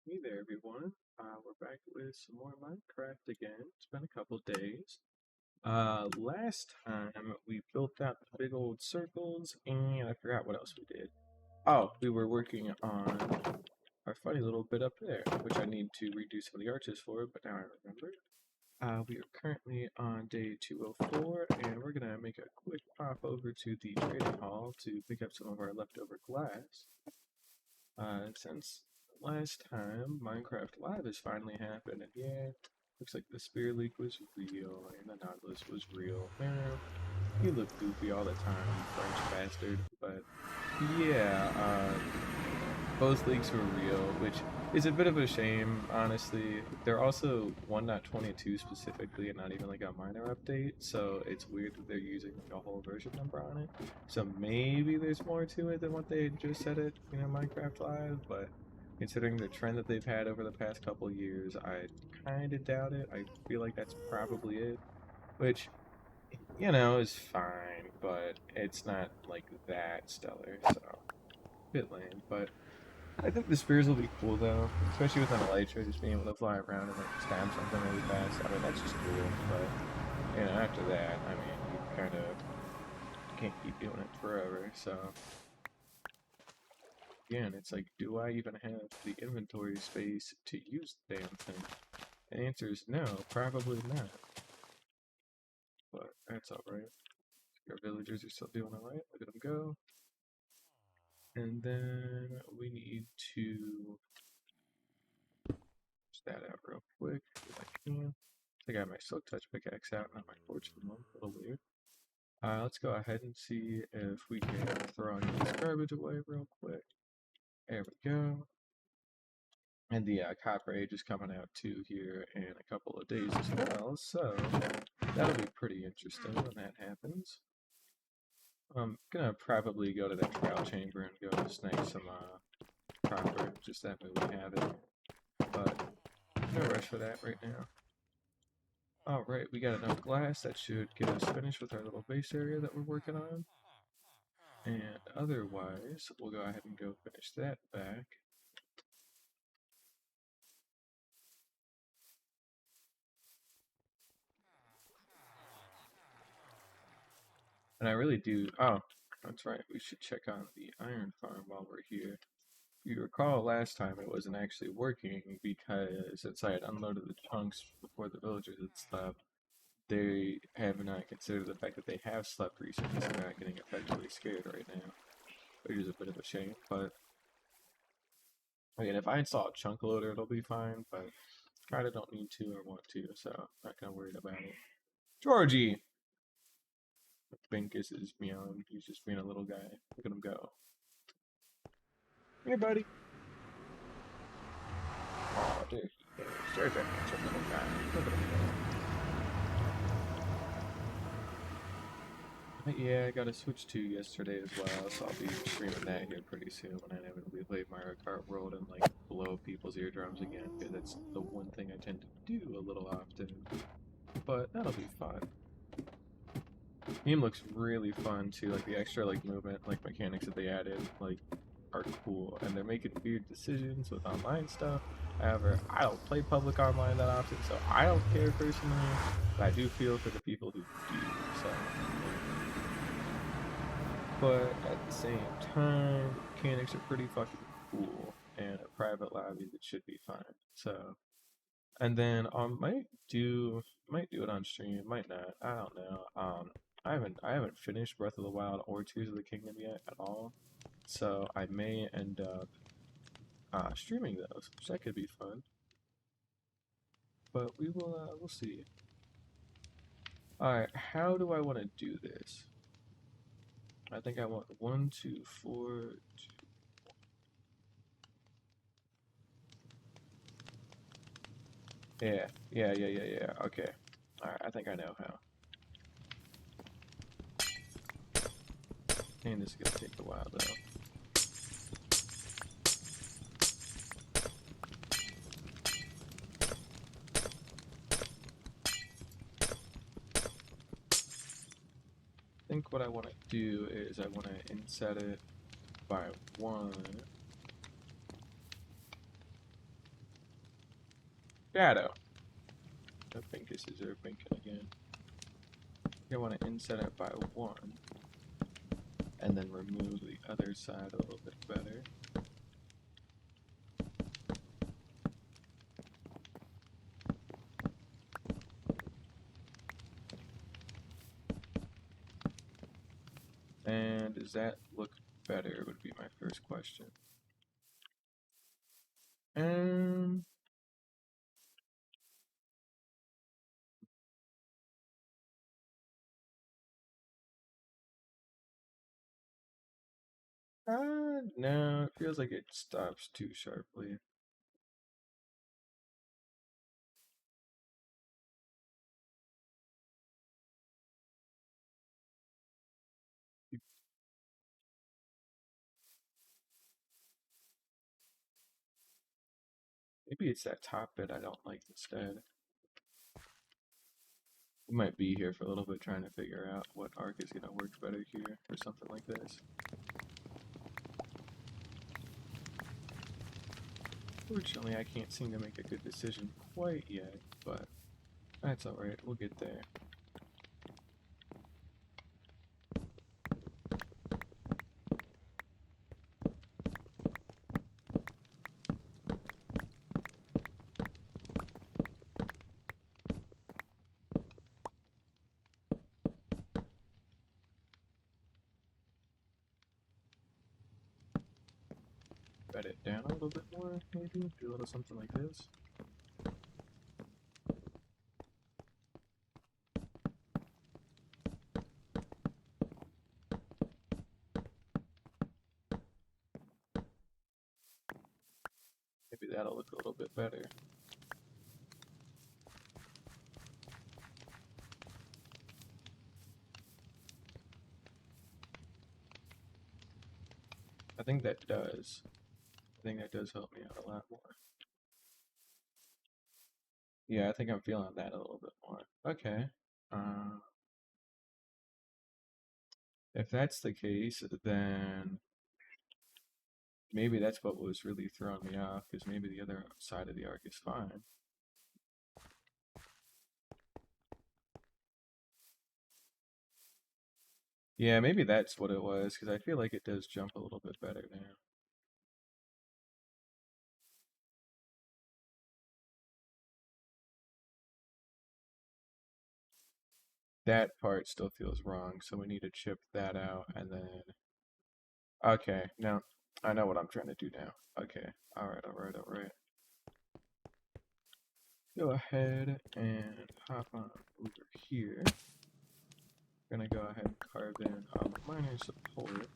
Hey there, everyone. We're back with some more Minecraft again. It's been a couple days. Last time we built out the big old circles, and I forgot what else we did. Oh, we were working on our funny little bit up there, which I need to redo some of the arches for, but now I remember. We are currently on day 204, and we're gonna make a quick pop over to the trading hall to pick up some of our leftover glass. Since last time, Minecraft Live has finally happened, and yeah, looks like the spear leak was real, and the Nautilus was real. Man, you look goofy all the time, you French bastard. But yeah, both leaks were real, which is a bit of a shame, honestly. They're also 1.22 specifically, and not even like a minor update, so it's weird that they're using like a whole version number on it. So maybe there's more to it than what they just said at Minecraft Live, but considering the trend that they've had over the past couple years, I kind of doubt it. I feel like that's probably it, which is fine, but it's not like that stellar, so a bit lame, but. I think the spears will be cool though, especially with an elytra, just being able to fly around and like stab something really fast. I mean, that's just cool. But after that, I mean, you kind of can't keep doing it forever. So again, it's like, do I even have the inventory space to use the damn thing? The answer is no, probably not. But that's all right. Our villagers are still doing all right. Look at them go. And then we need to stat out real quick if I can. I got my silk touch pickaxe out, not my fortune one. A little weird. Let's go ahead and see if we can throw any of this garbage away real quick. There we go. And the copper age is coming out too here in a couple of days as well, so that'll be pretty interesting when that happens. I'm gonna probably go to that trial chamber and go snag some copper, just that way we have it. But no rush for that right now. Alright, we got enough glass that should get us finished with our little base area that we're working on. And otherwise, we'll go ahead and go finish that back. And I really do. Oh, that's right. We should check on the iron farm while we're here. If you recall, last time it wasn't actually working because since I had unloaded the chunks before the villagers had slept, they have not considered the fact that they have slept recently, so they're not getting effectively scared right now, which is a bit of a shame. But again, if I install a chunk loader, it'll be fine. But kind of don't need to or want to, so I'm not gonna worry about it. Georgie, Binkus is meowing. He's just being a little guy. Look at him go. Hey, buddy. Oh, there he is. There's a handsome little guy. Look at him go. Yeah, I got a Switch 2 yesterday as well, so I'll be streaming that here pretty soon when I inevitably play Mario Kart World and like blow people's eardrums again, because that's the one thing I tend to do a little often. But that'll be fun. Game looks really fun too, like the extra like movement, like mechanics that they added, like are cool, and they're making weird decisions with online stuff. However, I don't play public online that often, so I don't care personally, but I do feel for the people who do, so. But at the same time, the mechanics are pretty fucking cool, and a private lobby that should be fine. So, and then might do it on stream, might not. I don't know. I haven't finished Breath of the Wild or Tears of the Kingdom yet at all, so I may end up streaming those, which that could be fun. But we'll see. All right, how do I want to do this? I think I want 1, 2, 4. Yeah. Okay. All right, I think I know how. And this is gonna take a while though. I think what I want to do is I want to inset it by 1. Shadow. The pinkuses are pinking again. I want to inset it by 1. And then remove the other side a little bit better. And does that look better would be my first question. No, it feels like it stops too sharply. Maybe it's that top bit I don't like instead. We might be here for a little bit trying to figure out what arc is going to work better here or something like this. Fortunately, I can't seem to make a good decision quite yet, but that's alright, we'll get there. Cut it down a little bit more, maybe? Do a little something like this. Maybe that'll look a little bit better. I think that does. I think that does help me out a lot more. Yeah, I think I'm feeling that a little bit more. Okay. If that's the case, then maybe that's what was really throwing me off, because maybe the other side of the arc is fine. Yeah, maybe that's what it was, because I feel like it does jump a little bit better now. That part still feels wrong, so we need to chip that out, and then... Okay, now, I know what I'm trying to do now. Okay, alright. Go ahead and hop on over here. Gonna go ahead and carve in a minor support.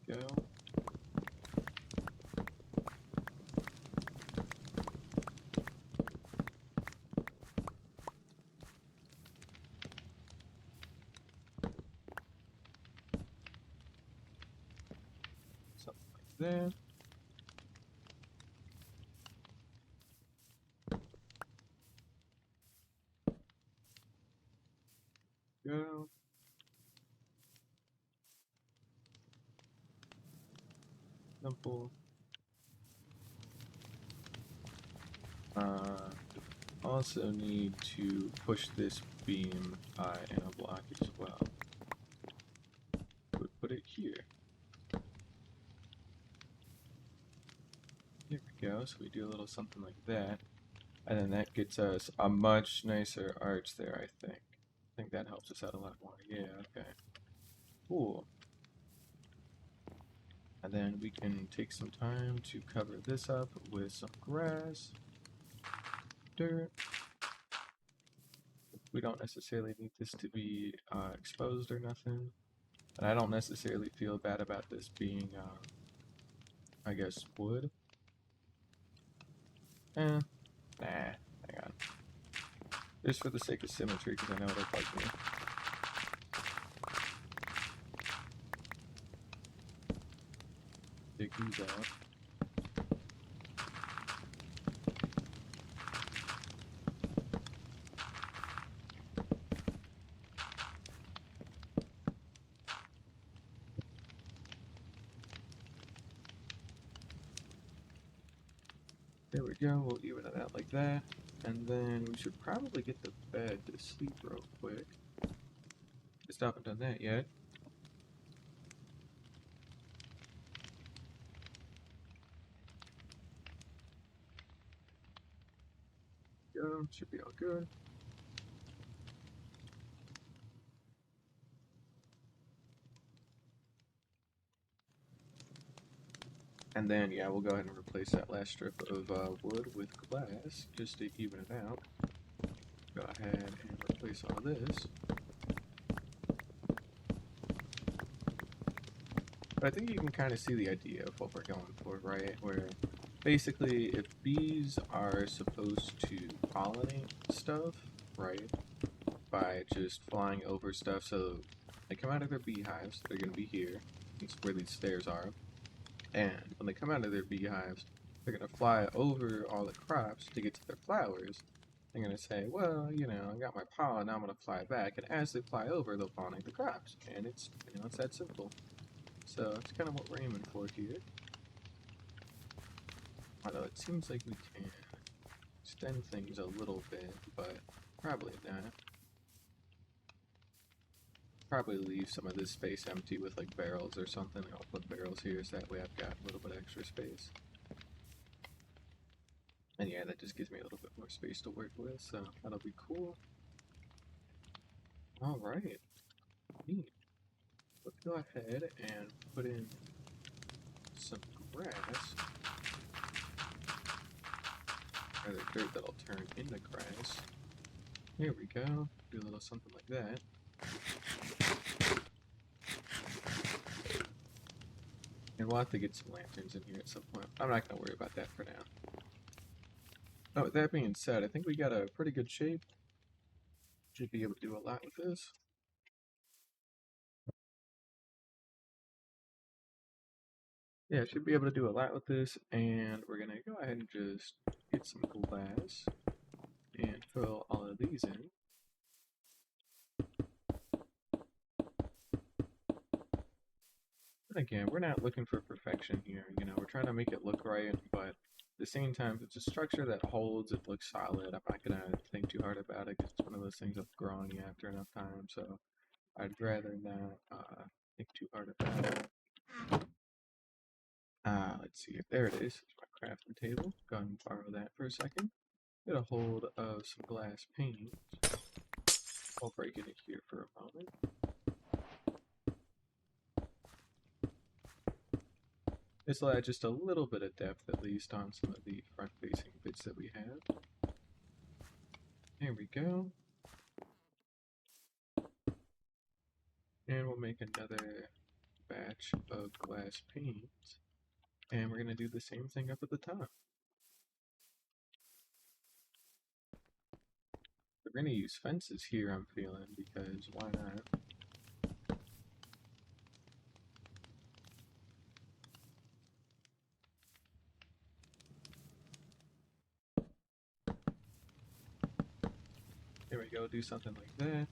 Go. Something like that. Go. Simple. Also need to push this beam in a block as well. Put it here. There we go. So we do a little something like that. And then that gets us a much nicer arch there, I think. I think that helps us out a lot more. Yeah, okay. Cool. And then we can take some time to cover this up with some grass, dirt. We don't necessarily need this to be exposed or nothing. And I don't necessarily feel bad about this being, I guess, wood. Nah, hang on. Just for the sake of symmetry, because I know it'll bug me. Dig these out. There we go, we'll even it out like that. And then we should probably get the bed to sleep real quick. Just haven't done that yet. Go, should be all good. And then, yeah, we'll go ahead and replace that last strip of wood with glass, just to even it out. Go ahead and replace all this. But I think you can kind of see the idea of what we're going for, right? Where basically, if bees are supposed to pollinate stuff, right, by just flying over stuff, so they come out of their beehives, they're going to be here, it's where these stairs are, and when they come out of their beehives, they're going to fly over all the crops to get to their flowers. They're going to say, well, you know, I got my pollen, now I'm going to fly back, and as they fly over, they'll pollinate the crops, and it's, you know, it's that simple. So that's kind of what we're aiming for here. Although it seems like we can extend things a little bit, but probably not. Probably leave some of this space empty with like barrels or something. I'll put barrels here so that way I've got a little bit extra space. And yeah, that just gives me a little bit more space to work with, so that'll be cool. Alright, neat. Let's go ahead and put in some grass. Rather dirt that'll turn into grass. Here we go. Do a little something like that. And we'll have to get some lanterns in here at some point. I'm not going to worry about that for now. Oh, with that being said, I think we got a pretty good shape. Should be able to do a lot with this. Yeah, should be able to do a lot with this, and we're going to go ahead and just get some glass and fill all of these in. And again, we're not looking for perfection here, you know, we're trying to make it look right, but at the same time, if it's a structure that holds, it looks solid, I'm not going to think too hard about it, because it's one of those things that's growing you after enough time, so I'd rather not think too hard about it. Let's see, there it is, it's my crafting table. Go ahead and borrow that for a second. Get a hold of some glass panes. I'll break it in here for a moment. This will add just a little bit of depth, at least, on some of the front-facing bits that we have. There we go. And we'll make another batch of glass panes. And we're going to do the same thing up at the top. We're going to use fences here, I'm feeling, because why not? There we go, do something like that.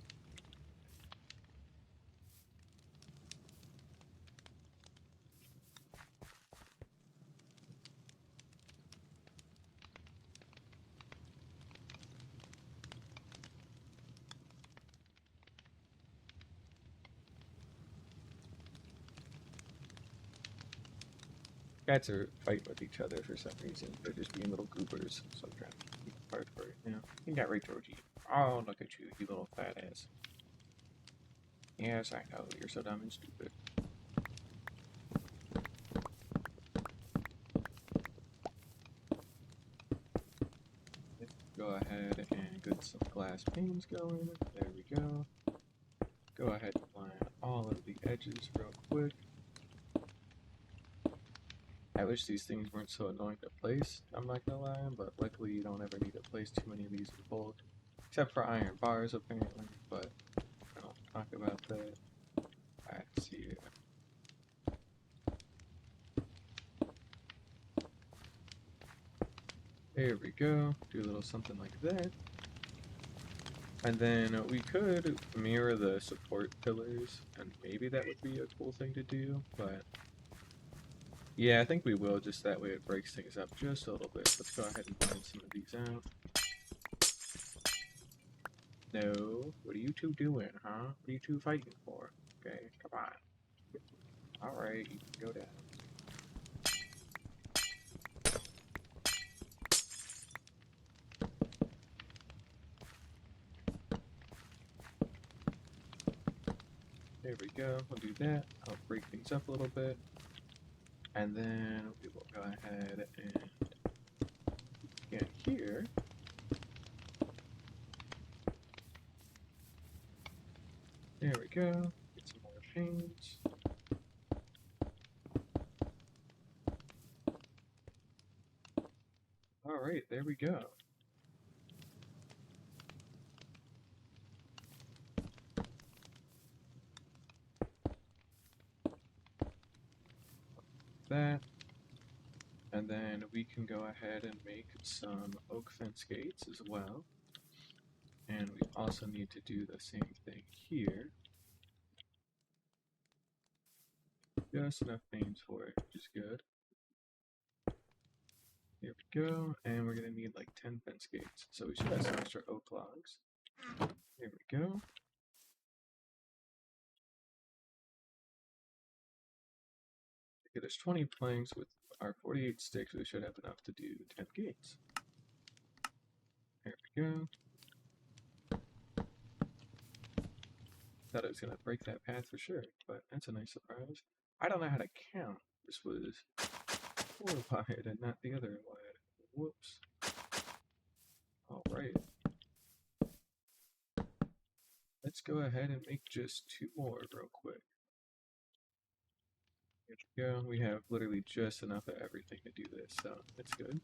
Cats are fighting with each other for some reason. They're just being little goobers, so I'm trying to keep apart for it, you know. He got right towards you. Oh, look at you, you little fat ass. Yes, I know, you're so dumb and stupid. Go ahead and get some glass panes going. There we go. Go ahead and line all of the edges real quick. I wish these things weren't so annoying to place, I'm not gonna lie, but luckily you don't ever need to place too many of these in bulk. Except for iron bars, apparently, but I don't talk about that. Let's see here. There we go. Do a little something like that. And then we could mirror the support pillars, and maybe that would be a cool thing to do, but Yeah, I think we will, just that way it breaks things up just a little bit. Let's go ahead and mine some of these out. No, what are you two doing, huh? What are you two fighting for? Okay, come on. Alright, you can go down. There we go, we'll do that. I'll break things up a little bit. And then we will go ahead and get here. There we go. Get some more panes. Alright, there we go. That. And then we can go ahead and make some oak fence gates as well. And we also need to do the same thing here. Just enough panes for it, which is good. There we go. And we're going to need like 10 fence gates. So we should have some extra oak logs. There we go. Okay, there's 20 planks with our 48 sticks. We should have enough to do 10 gates. There we go. Thought it was going to break that path for sure, but that's a nice surprise. I don't know how to count. This was 4 wide and not the other wide. Whoops. Alright. Let's go ahead and make just 2 more real quick. Here we go. We have literally just enough of everything to do this, so that's good.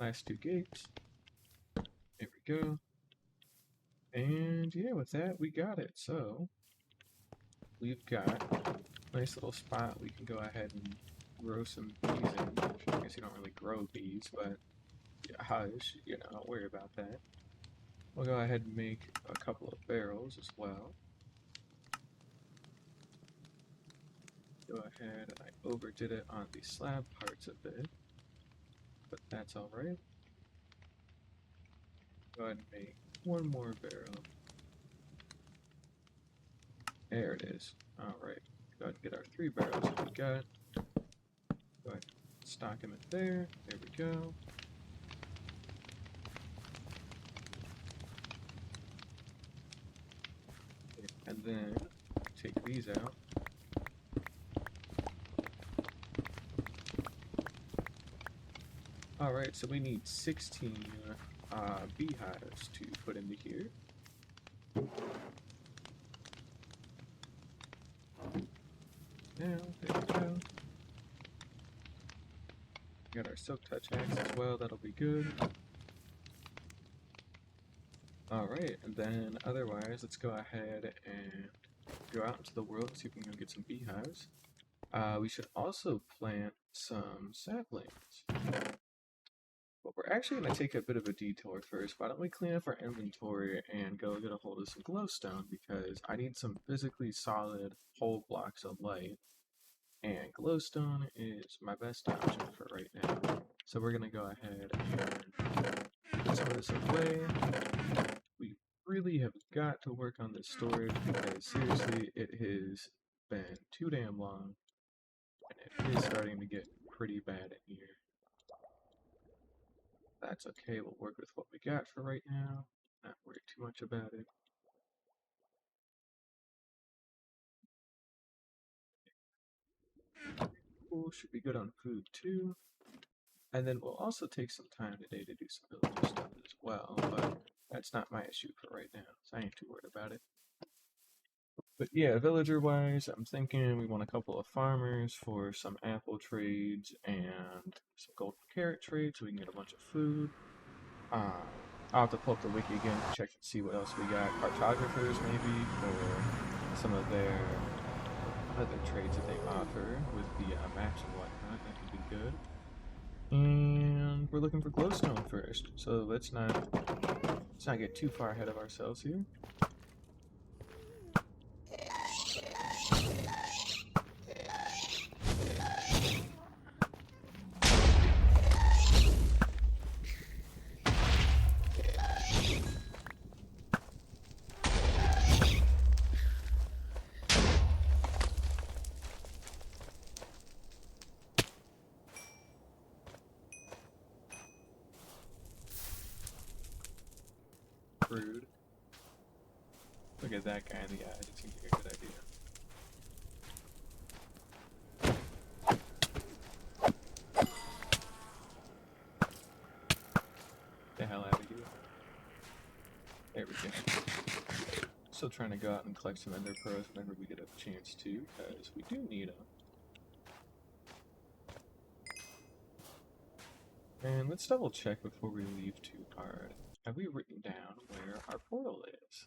Last 2 gates. There we go. And yeah, with that, we got it. So, we've got a nice little spot we can go ahead and grow some bees in. I guess you don't really grow bees, but yeah, hush, you know, don't worry about that. We'll go ahead and make a couple of barrels as well. Go ahead, I overdid it on the slab parts of it, but that's alright. Go ahead and make 1 more barrel. There it is. Alright, go ahead and get our 3 barrels that we got. Go ahead and stock them in there. There we go. And then take these out. Alright, so we need 16 beehives to put into here. Now, there we go. Got our silk touch axe as well, that'll be good. Alright, and then otherwise, let's go ahead and go out into the world and see if we can go get some beehives. We should also plant some saplings. But we're actually going to take a bit of a detour first. Why don't we clean up our inventory and go get a hold of some glowstone, because I need some physically solid whole blocks of light. And glowstone is my best option for right now. So we're going to go ahead and put some of this away. We really have got to work on this storage, because seriously, it has been too damn long. And it is starting to get pretty bad in here. That's okay, we'll work with what we got for right now. Not worry too much about it. Cool, should be good on food too. And then we'll also take some time today to do some villager stuff as well, but that's not my issue for right now, so I ain't too worried about it. But yeah, villager-wise, I'm thinking we want a couple of farmers for some apple trades and some golden carrot trades so we can get a bunch of food. I'll have to pull up the wiki again to check and see what else we got. Cartographers, maybe, for some of their other trades that they offer with the maps and whatnot. That could be good. And we're looking for glowstone first, so let's not get too far ahead of ourselves here. that guy in the eye. It seems like a good idea. The hell out of here. There we go. Still trying to go out and collect some ender pearls whenever we get a chance to, because we do need them. And let's double check before we leave too hard. Have we written down where our portal is?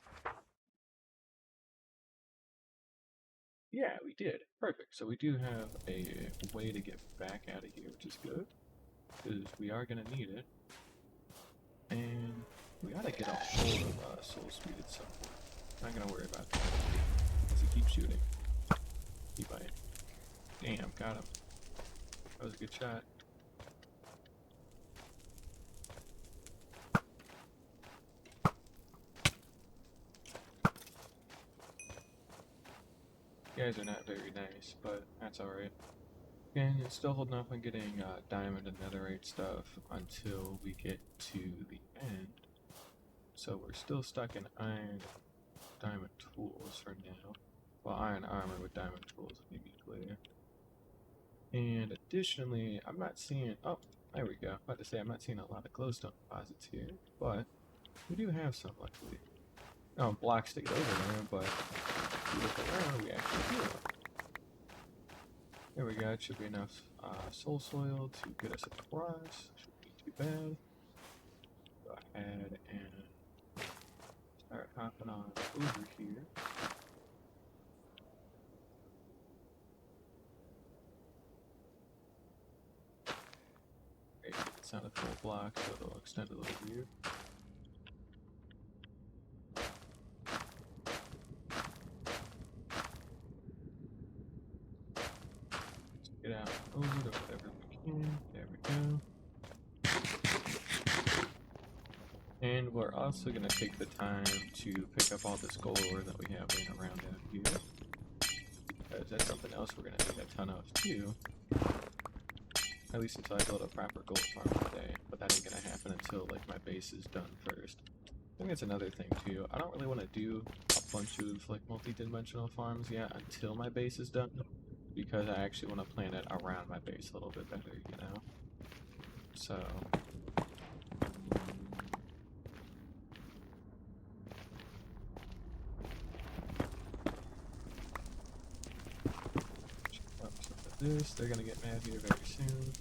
Yeah, we did. Perfect. So we do have a way to get back out of here, which is good, because we are going to need it. And we gotta get a hold of Soul Speed at some point. Not gonna worry about that. As he keeps shooting. Keep biting. Damn, got him. That was a good shot. You guys are not very nice, but that's alright. And still holding off on getting diamond and netherite stuff until we get to the end. So we're still stuck in iron diamond tools for now. Well, iron armor with diamond tools, let me be clear. And additionally, I'm not seeing... Oh, there we go. About to say, I'm not seeing a lot of glowstone deposits here, but we do have some, luckily. Oh, blocks to get over there, but if you look around, we actually do. There we go. It should be enough soul soil to get us across. Shouldn't be too bad. Go ahead and start hopping on over here. Okay, it's not a full block, so it'll extend a little weird. Get out over to whatever we can. There we go. And we're also going to take the time to pick up all this gold ore that we have laying around down here. Because that's something else we're going to need a ton of too. At least until I build a proper gold farm today. But that ain't going to happen until like my base is done first. I think that's another thing too. I don't really want to do a bunch of like multi-dimensional farms yet until my base is done. Because I actually want to plan it around my base a little bit better, you know? So... this, they're gonna get mad here very soon.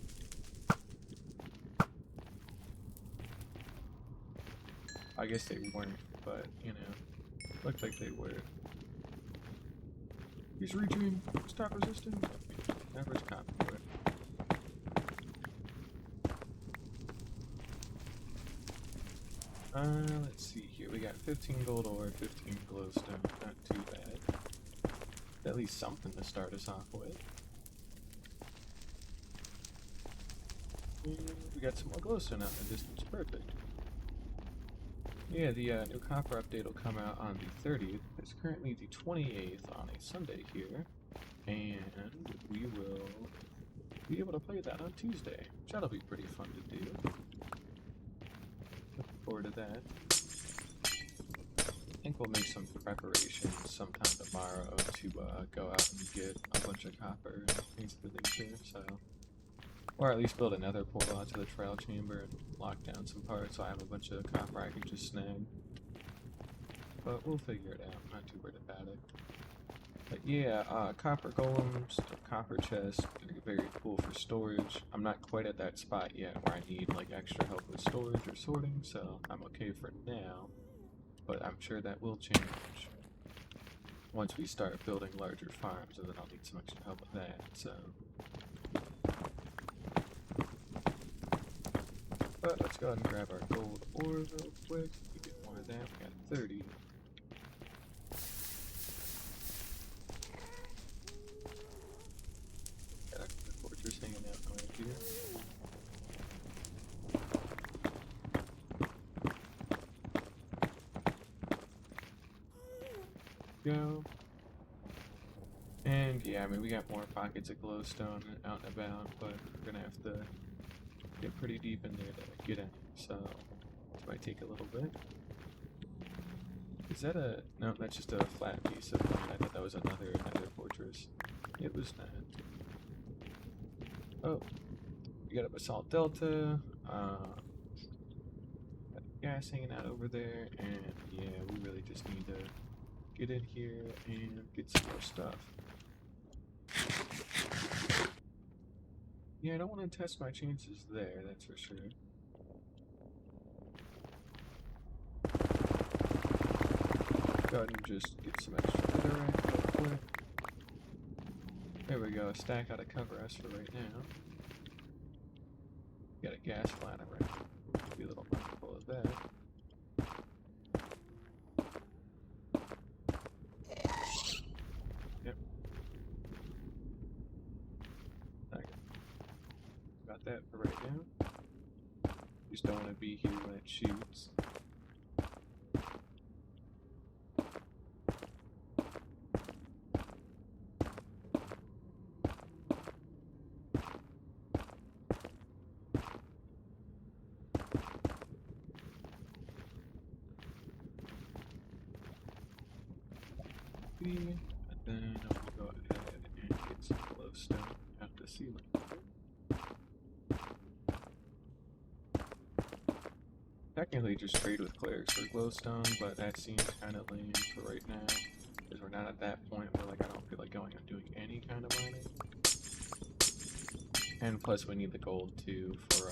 I guess they weren't, but, you know, looked like they were. He's reaching! Stop resisting! Never is copy for it. Let's see here. We got 15 gold ore, 15 glowstone. Not too bad. At least something to start us off with. And we got some more glowstone out in the distance. Perfect. Yeah, the new copper update will come out on the 30th. It's currently the 28th on a Sunday here. And we will be able to play that on Tuesday, which that'll be pretty fun to do. Looking forward to that. I think we'll make some preparations sometime tomorrow to go out and get a bunch of copper and things of the nature, so... Or at least build another portal out to the trial chamber and lock down some parts so I have a bunch of copper I can just snag. But we'll figure it out, I'm not too worried about it. But yeah, copper golems, copper chests, they're very cool for storage. I'm not quite at that spot yet where I need like extra help with storage or sorting, so I'm okay for now. But I'm sure that will change once we start building larger farms, and then I'll need some extra help with that, so... But let's go ahead and grab our gold ore real quick. We get more of that. We got 30. Got a fortress hanging out right here. Go. And yeah, I mean, we got more pockets of glowstone out and about, but we're gonna have to get pretty deep in there to get any, so this might take a little bit. Is that a... No, that's just a flat piece of land. I thought that was another fortress. It was not. Oh, we got a basalt delta. Got gas hanging out over there, and yeah, we really just need to get in here and get some more stuff. Yeah, I don't want to test my chances there, that's for sure. Go ahead and just get some extra netherrack real quick. There we go, a stack ought to cover us for right now. Got a gas line around. Be a little mindful of that. Yep. Okay. Got that for right now. Just don't want to be here when it shoots. And then I'm gonna go ahead and get some glowstone out the ceiling. Technically just trade with clerics for glowstone, but that seems kind of lame for right now. Because we're not at that point where like I don't feel like going and doing any kind of mining. And plus we need the gold too for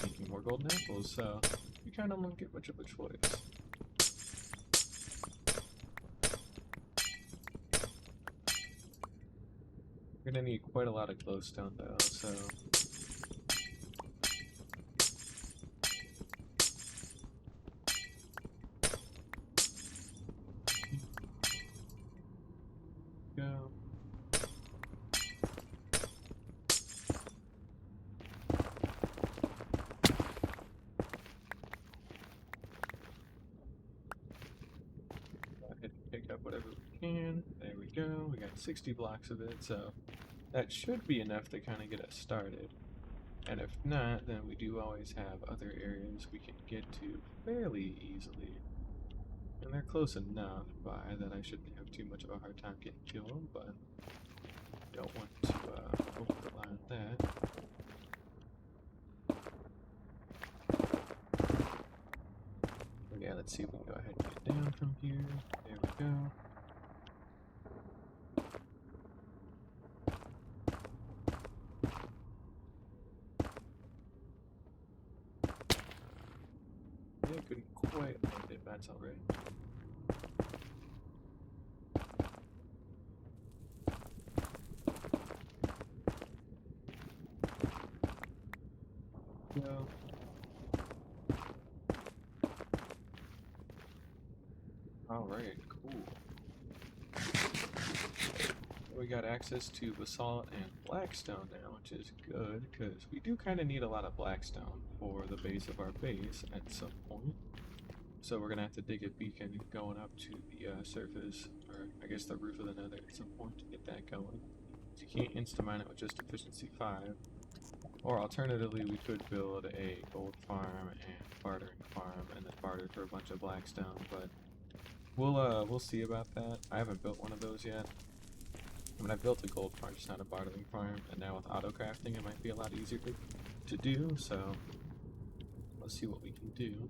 making more golden apples, so we kind of don't get much of a choice. We're gonna need quite a lot of glowstone though, so... Go. Go ahead and pick up whatever we can. There we go. We got 60 blocks of it, so that should be enough to kind of get us started. And if not, then we do always have other areas we can get to fairly easily. And they're close enough by that I shouldn't have too much of a hard time getting to them, but don't want to over-rely on that. But yeah, let's see if we can go ahead and get down from here. There we go. Yeah, couldn't quite land it, but that's alright. Go. Alright, cool. We got access to basalt and blackstone now, which is good, because we do kind of need a lot of blackstone for the base of our base at some point. So we're going to have to dig a beacon going up to the surface, or I guess the roof of the nether at some point to get that going. So you can't insta-mine it with just efficiency 5. Or alternatively, we could build a gold farm and bartering farm, and then barter for a bunch of blackstone, but we'll see about that. I haven't built one of those yet. I mean, I built a gold farm, just not a bartering farm, and now with auto crafting it might be a lot easier to do, so let's see what we can do.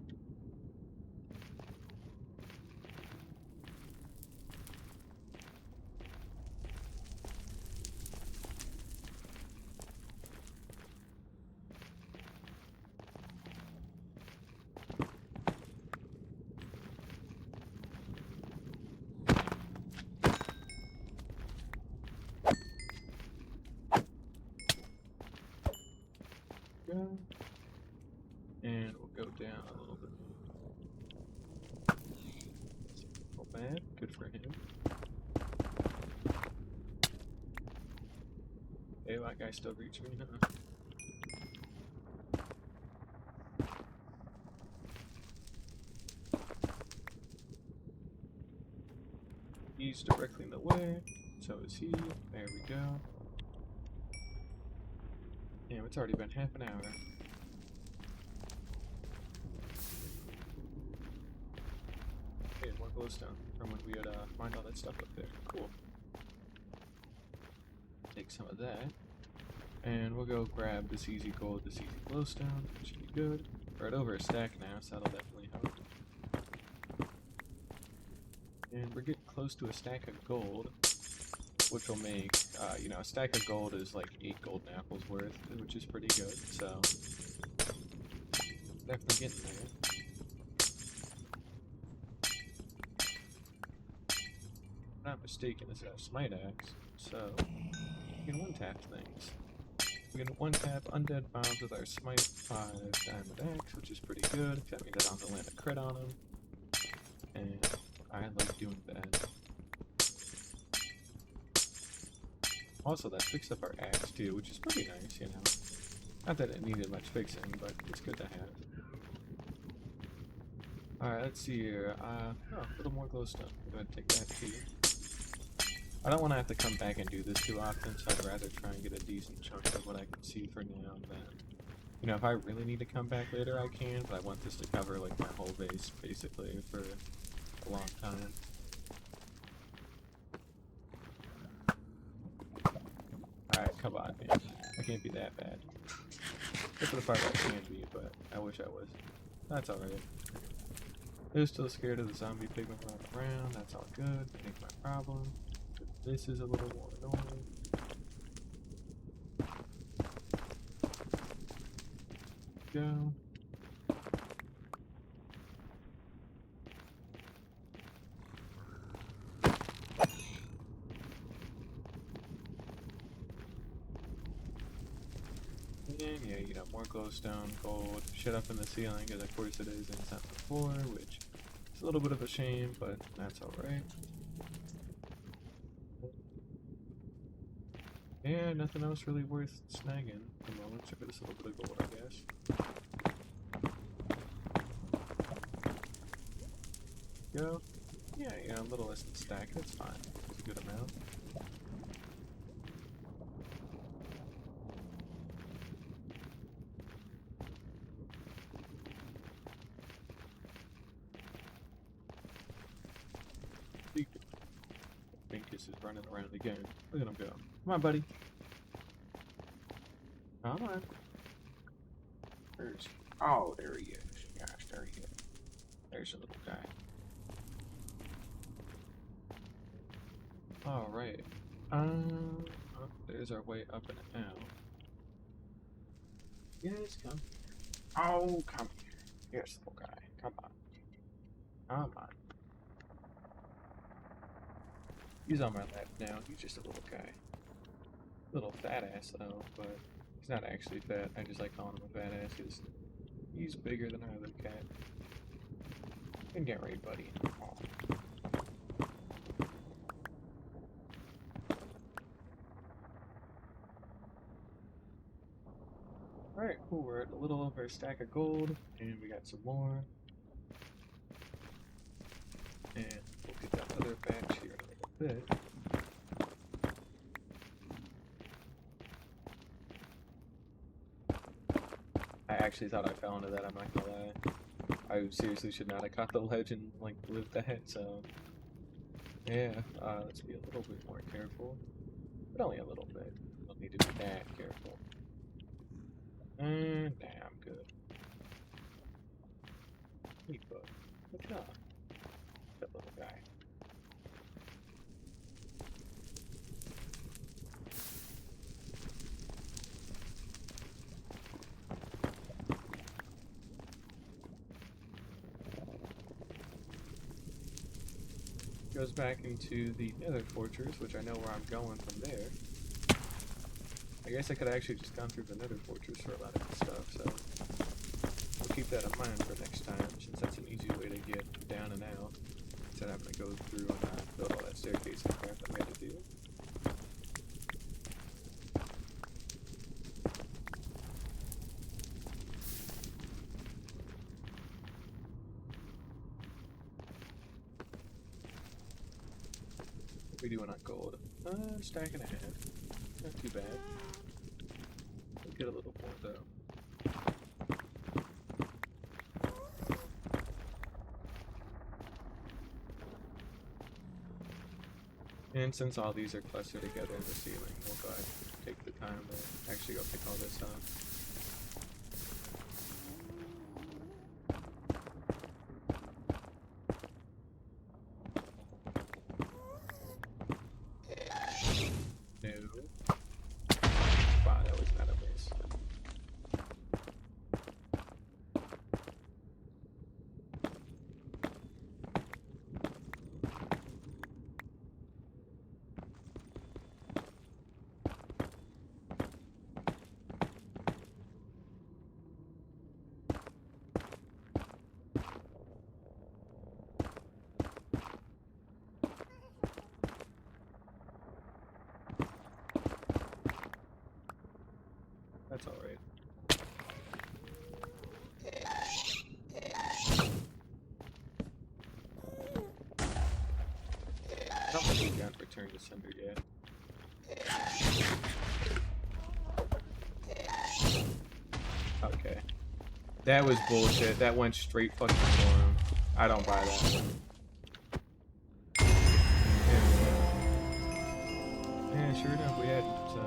Go. And we'll go down a little bit. Not bad, good for him. Hey, that guy still reached me, huh? He's directly in the way, so is he. There we go. Damn, it's already been half an hour. Okay, 1 glowstone from when we had mined all that stuff up there. Cool. Take some of that. And we'll go grab this easy gold, this easy glowstone. That should be good. We're at over a stack now, so that'll definitely help. And we're getting close to a stack of gold, which will make, you know, a stack of gold is like 8 golden apples worth, which is pretty good, so definitely getting there. If I'm not mistaken, this is a smite axe, so we can one-tap things. We can one-tap undead mobs with our smite 5 diamond axe, which is pretty good, that means I don't have to land a crit on them, and I like doing that. Also, that fixed up our axe too, which is pretty nice, you know. Not that it needed much fixing, but it's good to have. Alright, let's see here. Oh, a little more glowstone. Go ahead and take that too. I don't want to have to come back and do this too often, so I'd rather try and get a decent chunk of what I can see for now than... You know, if I really need to come back later, I can, but I want this to cover, like, my whole base, basically, for a long time. Alright, come on, man. I can't be that bad. Except for the part where I can be, but I wish I was. That's alright. They're still scared of the zombie pigmen running around. That's all good. That ain't my problem. But this is a little more annoying. Go. And yeah, you know, more glowstone, gold, shit up in the ceiling, because of course it is, and it's not the floor, which is a little bit of a shame, but that's alright. Yeah, nothing else really worth snagging at the moment, except for this little bit of gold, I guess. Go. Yeah, a little less than stack, that's fine. It's a good amount. Minkus is running around again. Look at him go. Come on, buddy. Come on. Where's... Oh, there he is. Gosh, there he is. There's a little guy. Alright. Oh, there's our way up and out. Yes, come here. Oh, come here. Here's the little guy. Come on. Come on. He's on my lap now. He's just a little guy. Little fat ass though, but he's not actually fat. I just like calling him a fat ass because he's bigger than our other cat. And get ready, buddy. Oh. Alright, cool. We're at a little over a stack of gold, and we got some more. And we'll get that other batch here in a little bit. I actually thought I fell into that, I'm not gonna lie. I seriously should not have caught the ledge and, like, lived that, so... Yeah, let's be a little bit more careful. But only a little bit. We don't need to be that careful. And nah, I'm good. Hey, bud. What's up? That little guy. Goes back into the Nether Fortress, which I know where I'm going from there. I guess I could have actually just gone through the Nether Fortress for a lot of the stuff, so we'll keep that in mind for next time, since that's an easy way to get down and out, instead of having to go through and build all that staircase and crap that we had to do. What are we doing on gold? Stack and a half. Not too bad. We'll get a little more though. And since all these are clustered together in the ceiling, we'll go ahead and take the time to actually go pick all this up. No. Wow, that was not a miss. That's alright. I don't think we got returned to sender yet. Okay. That was bullshit. That went straight fucking for him. I don't buy that. Yeah, sure enough, we hadn't, so.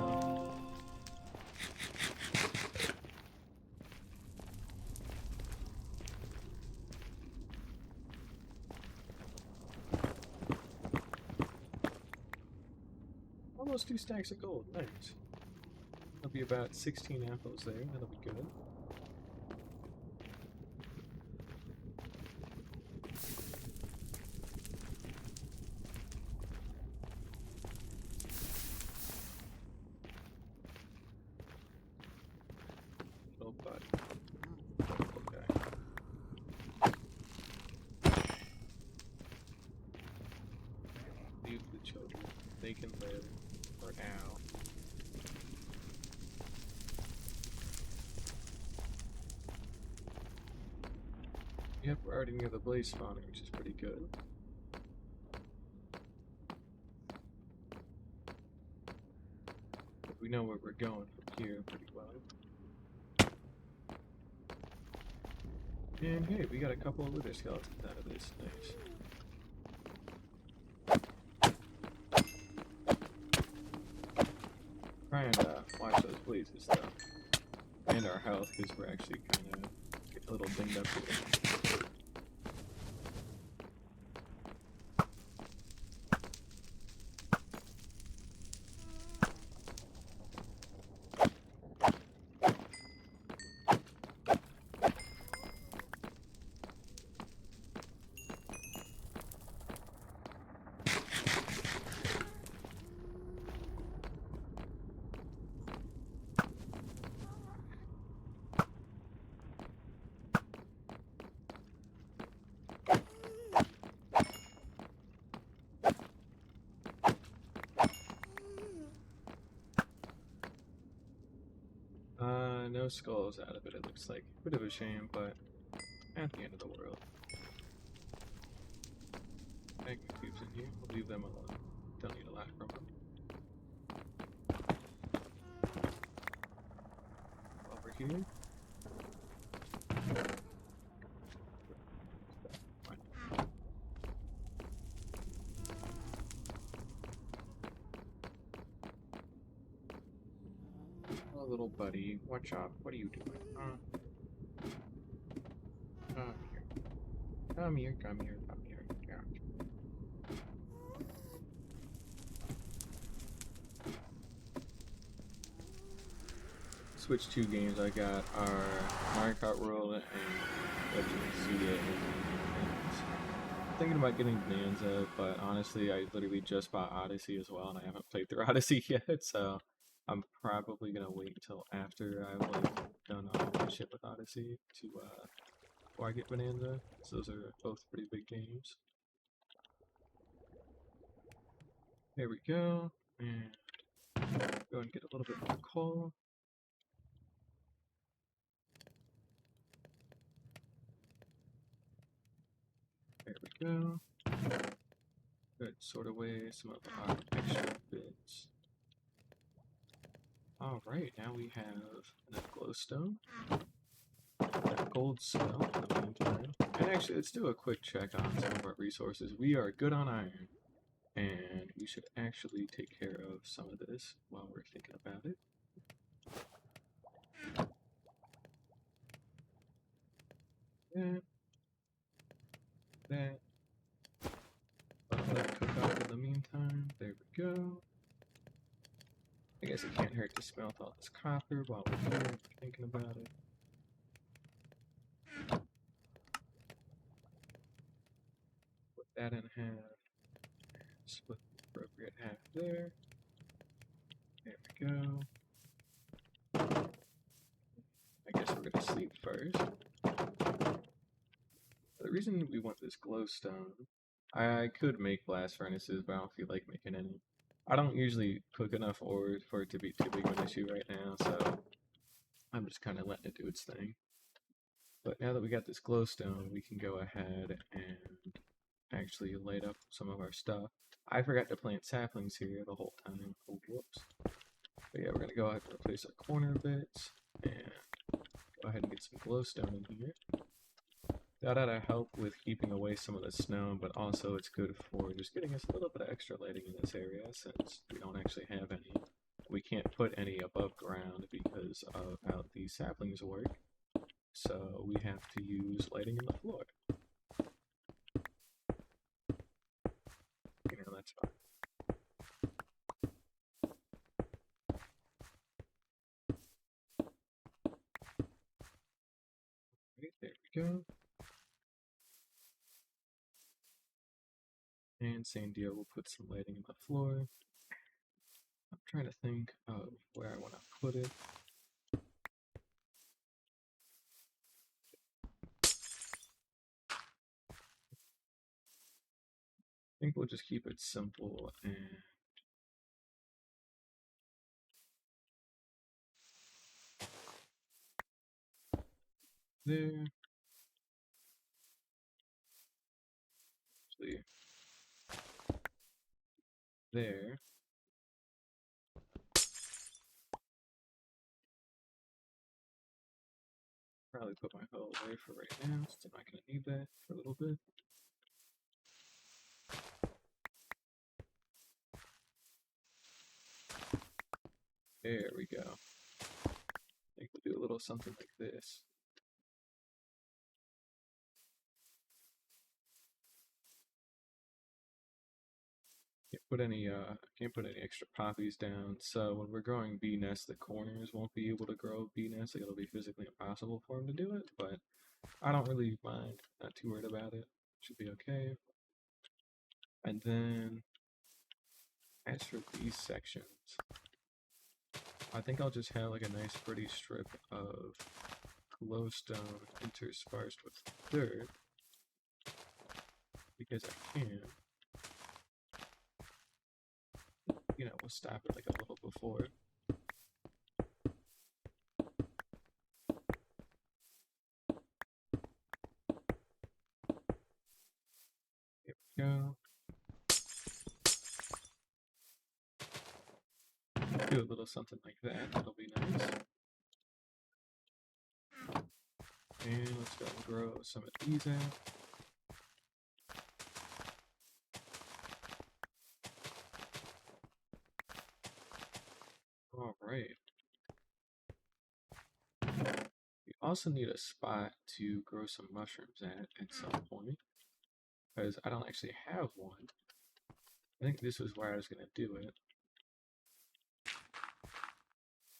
Almost 2 stacks of gold. Nice. That'll be about 16 apples there. That'll be good. Little bud. Okay. Leave the children. They can live for now. Yep, we're already near the blaze spawner, which is pretty good. We know where we're going from here pretty well. And hey, we got a couple of wither skeletons out of this. Nice. Try and watch those blazes though. And our health, because we're actually kind of getting a little dinged up here. No skulls out of it, it looks like. Bit of a shame, but at the end of the world. Magma cubes in here, we'll leave them alone. Don't need a lot from them. Over here. Little buddy, watch out. What are you doing? Come here. Come here, come here, come here. Yeah. Switch 2 games I got are Mario Kart World and Legend of Zelda. Thinking about getting Bonanza, but honestly, I literally just bought Odyssey as well, and I haven't played through Odyssey yet, so I'm probably gonna wait until after I've done all my shit with Odyssey to before I get Bonanza. So those are both pretty big games. There we go, and go and get a little bit more coal. There we go. Good, sort away some of our extra bits. Alright, now we have enough glowstone. That gold cell in the meantime. And actually, let's do a quick check on some of our resources. We are good on iron. And we should actually take care of some of this while we're thinking about it. That. Let it cook up in the meantime. There we go. I guess it can't hurt to smelt all this copper while we're here thinking about it. Put that in half. Split the appropriate half there. There we go. I guess we're gonna sleep first. The reason we want this glowstone, I could make blast furnaces, but I don't feel like making any. I don't usually cook enough ore for it to be too big of an issue right now, so I'm just kind of letting it do its thing. But now that we got this glowstone, we can go ahead and actually light up some of our stuff. I forgot to plant saplings here the whole time. Oh, whoops. But yeah, we're going to go ahead and replace our corner bits and go ahead and get some glowstone in here. That'll help with keeping away some of the snow, but also it's good for just getting us a little bit of extra lighting in this area since we don't actually have any. We can't put any above ground because of how these saplings work. So we have to use lighting in the floor. You know, that's fine. Right, there we go. And same deal, we'll put some lighting in the floor. I'm trying to think of where I want to put it. I think we'll just keep it simple and there. Actually, there. Probably put my hoe away for right now, since I'm not going to need that for a little bit. There we go. I think we'll do a little something like this. Can't put any extra poppies down, so when we're growing bee nests, the corners won't be able to grow bee nests. Like, it'll be physically impossible for them to do it, but I don't really mind. Not too worried about it. Should be okay. And then, as for these sections, I think I'll just have like a nice pretty strip of glowstone interspersed with dirt, because I can. You know, we'll stop it like a little before. Here we go. Do a little something like that. That'll be nice. And let's go and grow some of these out. Alright. We also need a spot to grow some mushrooms at some point, because I don't actually have one. I think this was where I was going to do it.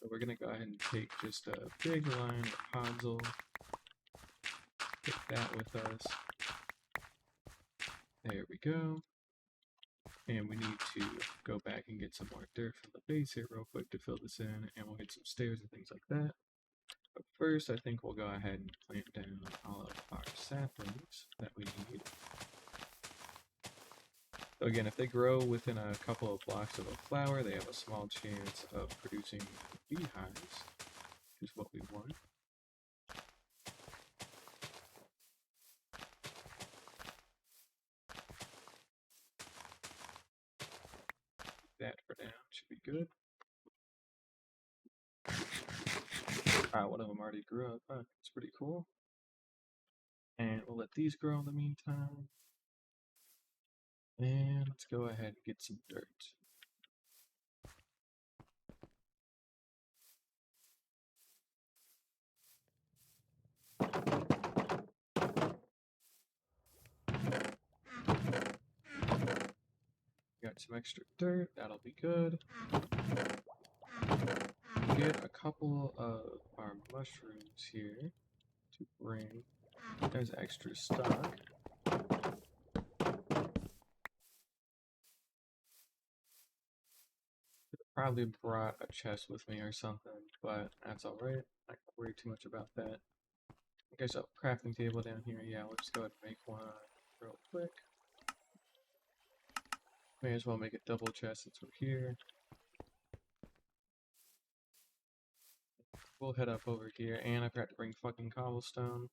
So we're going to go ahead and take just a big line of Hansel, take that with us. There we go. And we need to go back and get some more dirt from the base here real quick to fill this in, and we'll get some stairs and things like that. But first, I think we'll go ahead and plant down all of our saplings that we need. So again, if they grow within a couple of blocks of a flower, they have a small chance of producing beehives, which is what we want. That for now should be good. One of them already grew up. It's pretty cool. And we'll let these grow in the meantime. And let's go ahead and get some dirt. Got some extra dirt, that'll be good. Get a couple of our mushrooms here to bring as extra stock. Probably brought a chest with me or something, but that's alright. I don't worry too much about that. I guess a crafting table down here. Yeah, let's go ahead and make one real quick. May as well make a double chest since we're here. We'll head up over here, and I forgot to bring fucking cobblestone.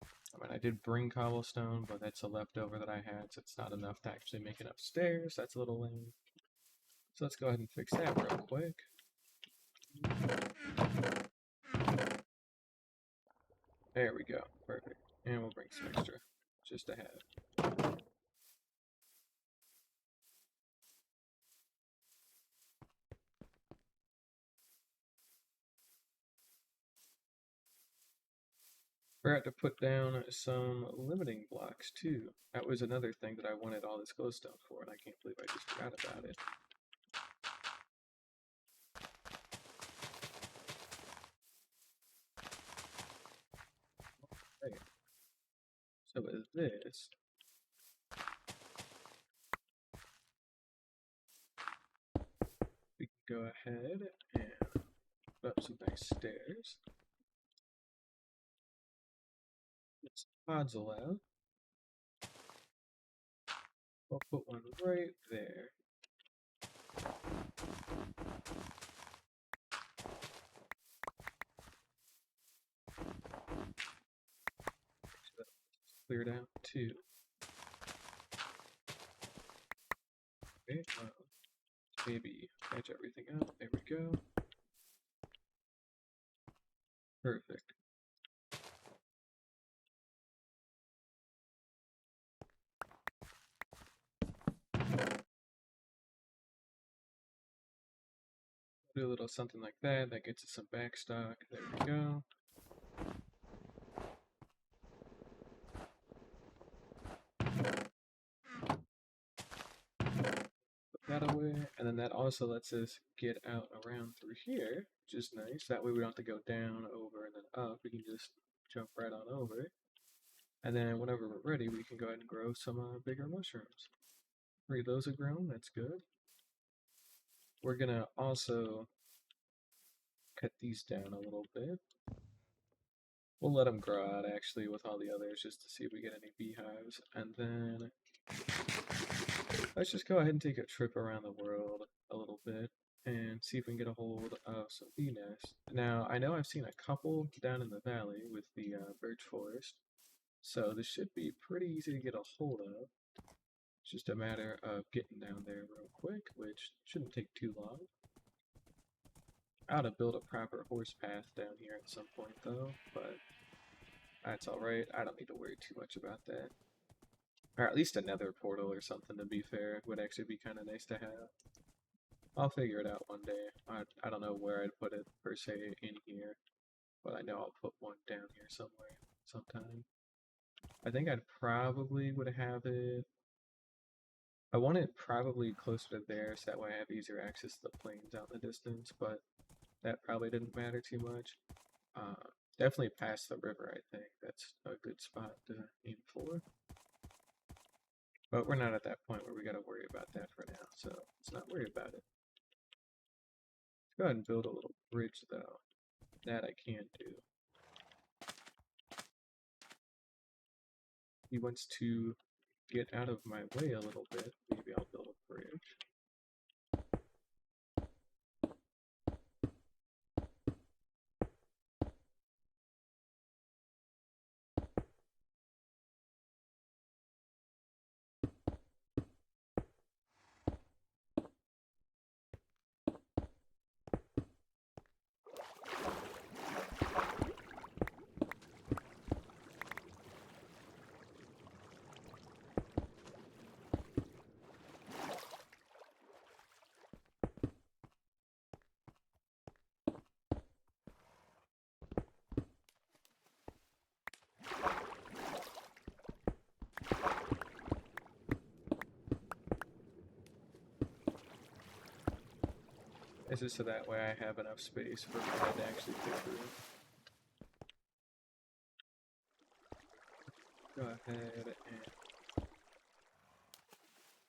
I mean, I did bring cobblestone, but that's a leftover that I had, so it's not enough to actually make enough stairs. That's a little lame. So let's go ahead and fix that real quick. There we go. Perfect. And we'll bring some extra, just to have. Forgot to put down some limiting blocks too. That was another thing that I wanted all this glowstone for, and I can't believe I just forgot about it. Okay. So with this, we can go ahead and put up some nice stairs. Get some pods allowed. I'll put one right there. Cleared out too. Okay, maybe patch everything up. There we go. Perfect. Do a little something like that. That gets us some backstock. There we go. That away, and then that also lets us get out around through here, which is nice. That way we don't have to go down, over, and then up. We can just jump right on over. And then whenever we're ready, we can go ahead and grow some bigger mushrooms. 3 of those are grown, that's good. We're gonna also cut these down a little bit. We'll let them grow out actually with all the others just to see if we get any beehives. And then let's just go ahead and take a trip around the world a little bit and see if we can get a hold of some bee nests. Now, I know I've seen a couple down in the valley with the birch forest, so this should be pretty easy to get a hold of. It's just a matter of getting down there real quick, which shouldn't take too long. I ought to build a proper horse path down here at some point though, but that's alright. I don't need to worry too much about that. Or at least another portal or something, to be fair, would actually be kind of nice to have. I'll figure it out one day. I don't know where I'd put it per se in here, but I know I'll put one down here somewhere sometime. I think I'd probably would have it. I want it probably closer to there so that way I have easier access to the plains out in the distance, but that probably didn't matter too much. Definitely past the river, I think. That's a good spot to aim for. But we're not at that point where we gotta worry about that for now, so let's not worry about it. Let's go ahead and build a little bridge though. That I can do. He wants to get out of my way a little bit. Maybe I'll build a bridge. This is so that way I have enough space for mud to actually fit through. Go ahead and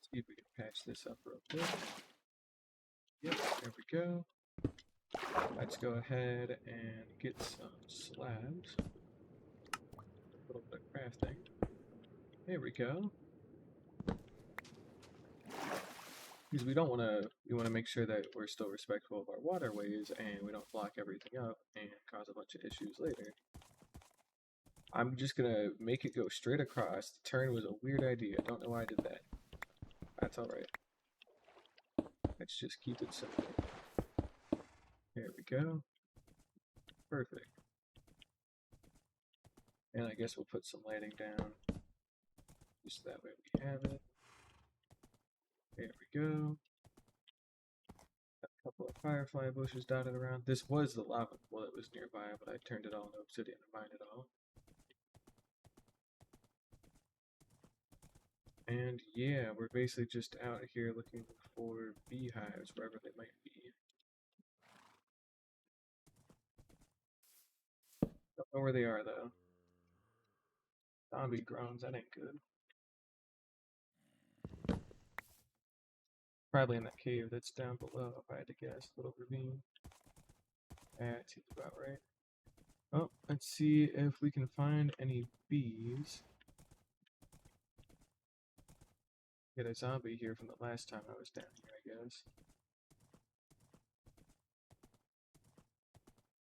see if we can patch this up real quick. Yep, there we go. Let's go ahead and get some slabs. A little bit of crafting. There we go. Because we want to make sure that we're still respectful of our waterways and we don't block everything up and cause a bunch of issues later. I'm just gonna make it go straight across. The turn was a weird idea. I don't know why I did that. That's alright. Let's just keep it simple. There we go. Perfect. And I guess we'll put some lighting down. Just that way we have it. There we go. A couple of firefly bushes dotted around. This was the lava pool that was nearby, but I turned it all into obsidian to mine it all. And yeah, we're basically just out here looking for beehives wherever they might be. Don't know where they are though. Zombie groans, that ain't good. Probably in that cave that's down below, if I had to guess. Little ravine. That seems about right. Oh, let's see if we can find any bees. Get a zombie here from the last time I was down here, I guess.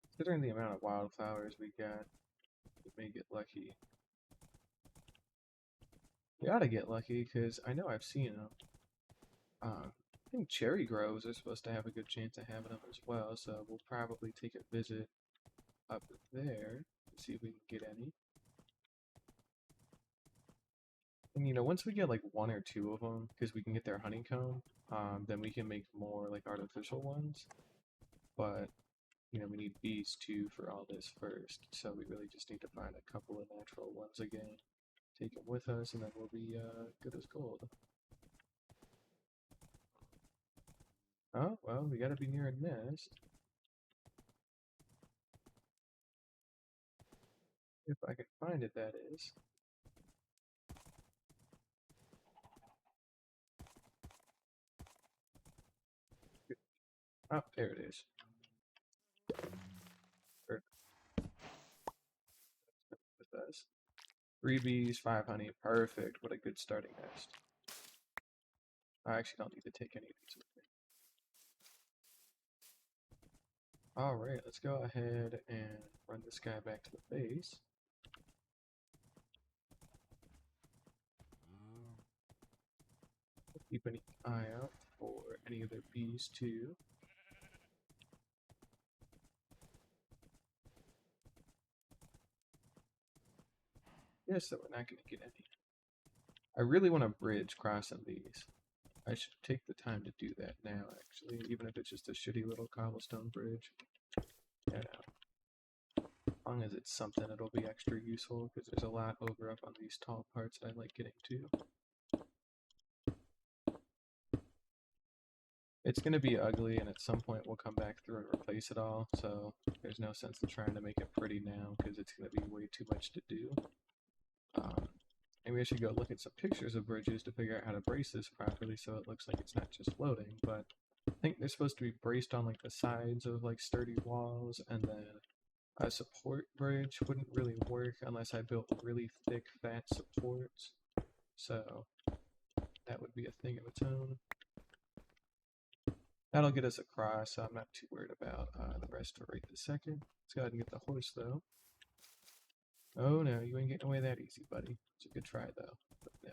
Considering the amount of wildflowers we got, we may get lucky. We ought to get lucky, because I know I've seen them. I think cherry groves are supposed to have a good chance of having them as well, so we'll probably take a visit up there to see if we can get any. And you know, once we get like one or two of them, because we can get their honeycomb, then we can make more like artificial ones. But you know, we need bees too for all this first, so we really just need to find a couple of natural ones again, take them with us, and then we'll be good as gold. Oh, well, we gotta be near a nest. If I can find it, that is. Oh, there it is. Perfect. It does. 3 bees, 5 honey. Perfect. What a good starting nest. I actually don't need to take any of these with me. Alright, let's go ahead and run this guy back to the base. Keep an eye out for any of their bees too. Yes, that we're not going to get any. I really want a bridge crossing these. I should take the time to do that now, actually, even if it's just a shitty little cobblestone bridge. Yeah, no. As long as it's something, it'll be extra useful, because there's a lot over up on these tall parts that I like getting to. It's going to be ugly, and at some point we'll come back through and replace it all, so there's no sense in trying to make it pretty now, because it's going to be way too much to do. Maybe I should go look at some pictures of bridges to figure out how to brace this properly so it looks like it's not just floating, but I think they're supposed to be braced on like the sides of like sturdy walls, and then a support bridge wouldn't really work unless I built really thick, fat supports. So that would be a thing of its own. That'll get us across, so I'm not too worried about the rest for right this second. Let's go ahead and get the horse, though. Oh no, you ain't getting away that easy, buddy. It's a good try, though. But no.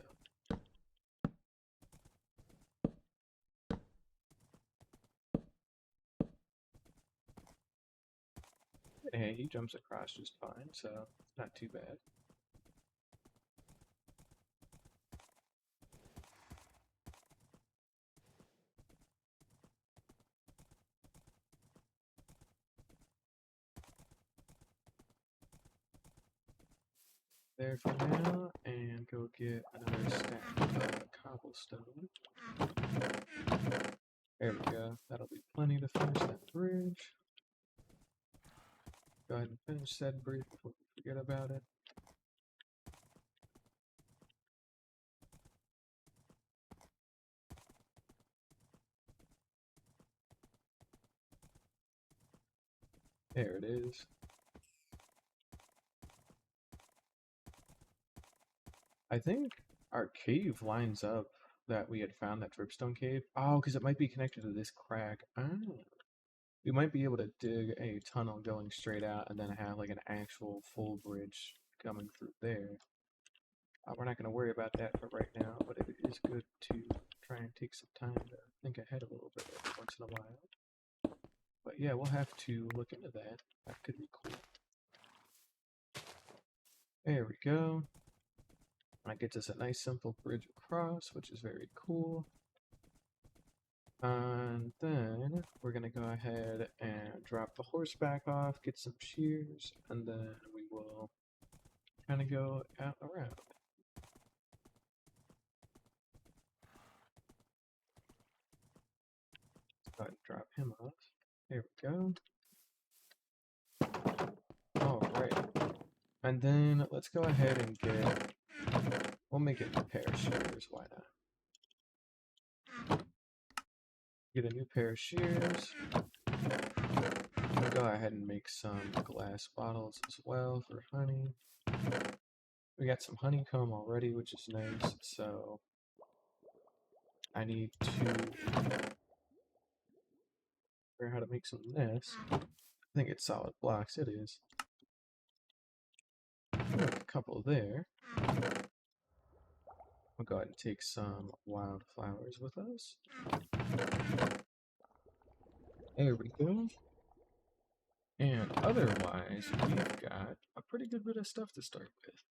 Hey, he jumps across just fine, so not too bad. There for now, and go get another stack of cobblestone. There we go. That'll be plenty to finish that bridge. Go ahead and finish said bridge before we forget about it. There it is. I think our cave lines up that we had found that dripstone cave. Oh, because it might be connected to this crack. Oh. We might be able to dig a tunnel going straight out and then have like an actual full bridge coming through there. We're not going to worry about that for right now, but it is good to try and take some time to think ahead a little bit every once in a while. But yeah, we'll have to look into that. That could be cool. There we go. That gets us a nice simple bridge across, which is very cool. And then we're going to go ahead and drop the horseback off, get some shears, and then we will kind of go out around. Go ahead and drop him off. There we go. Alright. And then let's go ahead and get... We'll make it a pair of shears, why not? Get a new pair of shears. We'll go ahead and make some glass bottles as well for honey. We got some honeycomb already, which is nice, so I need to figure out how to make some of this. I think it's solid blocks, it is. A couple there. We'll go ahead and take some wildflowers with us. There we go. And otherwise, we've got a pretty good bit of stuff to start with.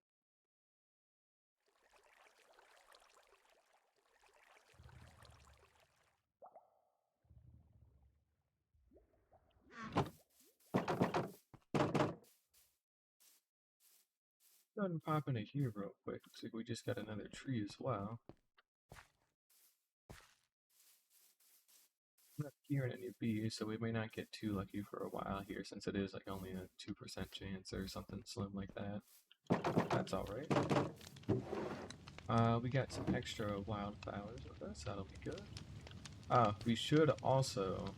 Go ahead and pop into here real quick. Looks like we just got another tree as well. I'm not hearing any bees, so we may not get too lucky for a while here, since it is like only a 2% chance or something slim like that. That's alright. We got some extra wildflowers with us, that'll be good. We should also,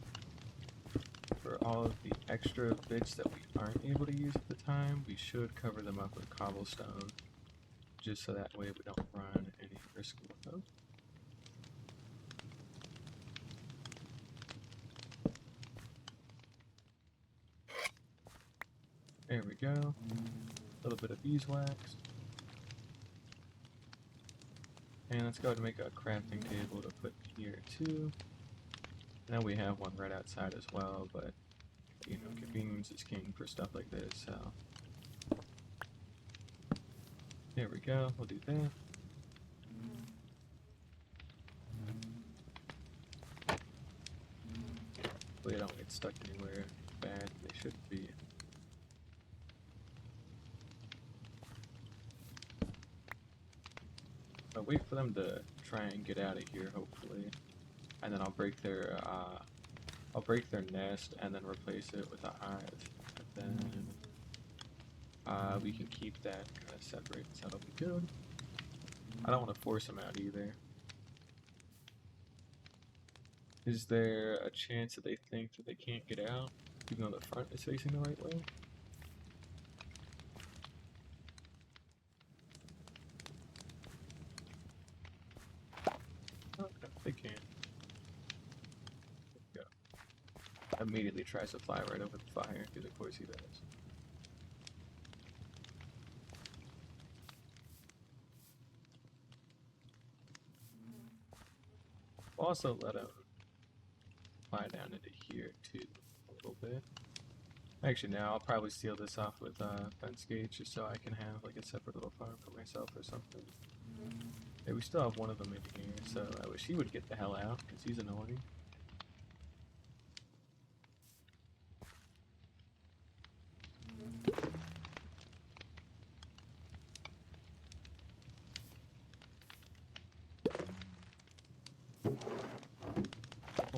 for all of the extra bits that we aren't able to use at the time, we should cover them up with cobblestone, just so that way we don't run any risk with them. There we go. A little bit of beeswax. And let's go ahead and make a crafting table to put here too. Now we have one right outside as well, but you know, convenience is king for stuff like this, so. There we go, we'll do that. Hopefully they don't get stuck anywhere bad, they should be. I'll wait for them to try and get out of here, hopefully. And then I'll break their nest and then replace it with a hive. And then we can keep that kind of separate, so that'll be good. I don't want to force them out either. Is there a chance that they think that they can't get out, even though the front is facing the right way? Oh, no, they can't. There we go. Immediately tries to fly right over the fire, because of course he does. Also let him fly down into here too, a little bit. Actually, now I'll probably seal this off with fence gates just so I can have like a separate little farm for myself or something. Hey, we still have one of them in here, so I wish he would get the hell out because he's annoying.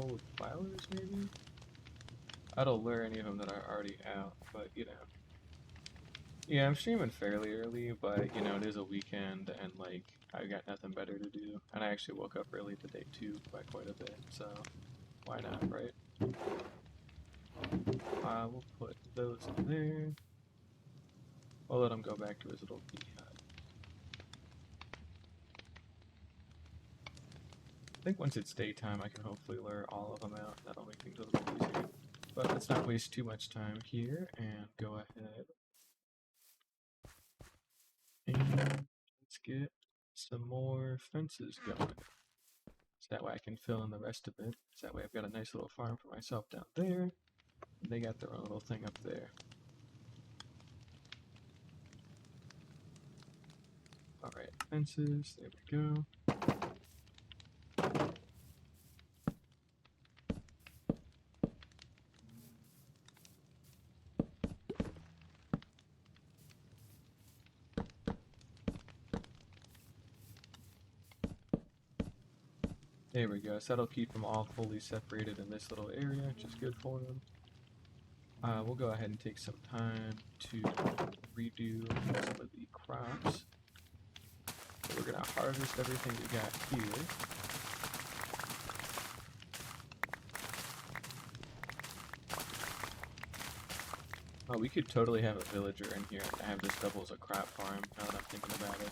gold flowers, maybe? I don't lure any of them that are already out, but you know. Yeah, I'm streaming fairly early, but you know, it is a weekend and like I got nothing better to do. And I actually woke up early today too by quite a bit, so why not, right? We'll put those in there. We'll let him go back to his little bee hut. I think once it's daytime, I can hopefully lure all of them out. That'll make things a little bit easier. But let's not waste too much time here and go ahead and let's get some more fences going. So that way I can fill in the rest of it. So that way I've got a nice little farm for myself down there. And they got their own little thing up there. Alright, fences, there we go. There we go, so that'll keep them all fully separated in this little area, which is good for them. We'll go ahead and take some time to redo some of the crops. So we're going to harvest everything we got here. Oh, we could totally have a villager in here and have this double as a crop farm, now that I'm thinking about it.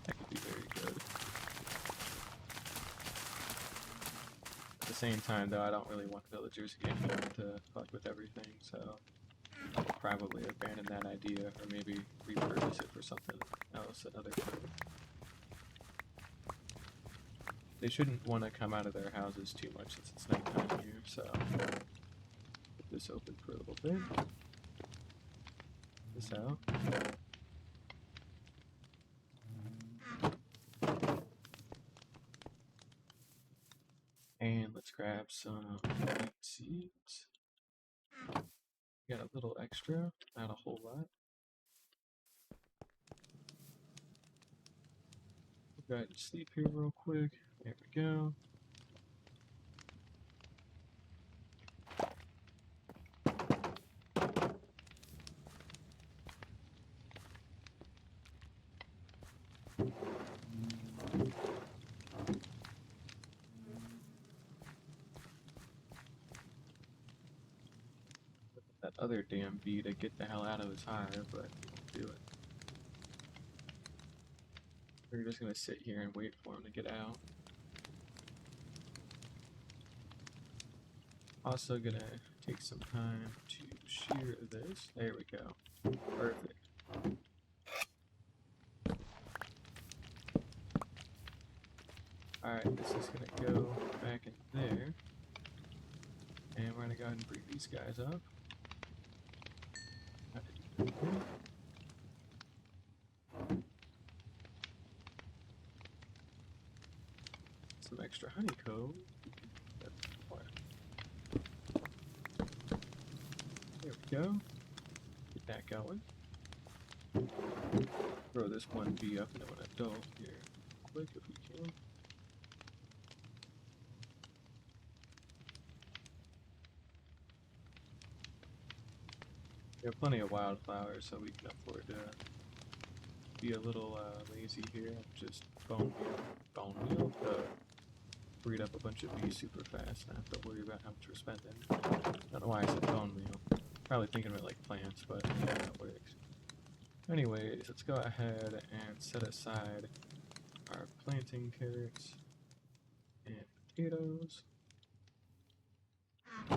That could be very good. At the same time, though, I don't really want villagers getting to fuck with everything, so I'll probably abandon that idea, or maybe repurpose it for something else another time. They shouldn't want to come out of their houses too much since it's nighttime here, so put this open for a little bit. This out. And let's grab some wheat seeds. Got a little extra, not a whole lot. We'll go ahead and sleep here real quick. There we go. That other damn bee to get the hell out of his hive, but he won't do it. We're just gonna sit here and wait for him to get out. Also gonna take some time to shear this. There we go. Perfect. Alright, this is gonna go back in there. And we're gonna go ahead and bring these guys up. Some extra honeycomb. There we go. Get that going. Throw this one bee up into an adult here, quick if we can. We have plenty of wildflowers, so we can afford to be a little lazy here and just bone meal to breed up a bunch of bees super fast and not have to worry about how much we're spending. Don't know why I said bone meal. Probably thinking of it like plants, but yeah, that works. Anyways, let's go ahead and set aside our planting carrots and potatoes.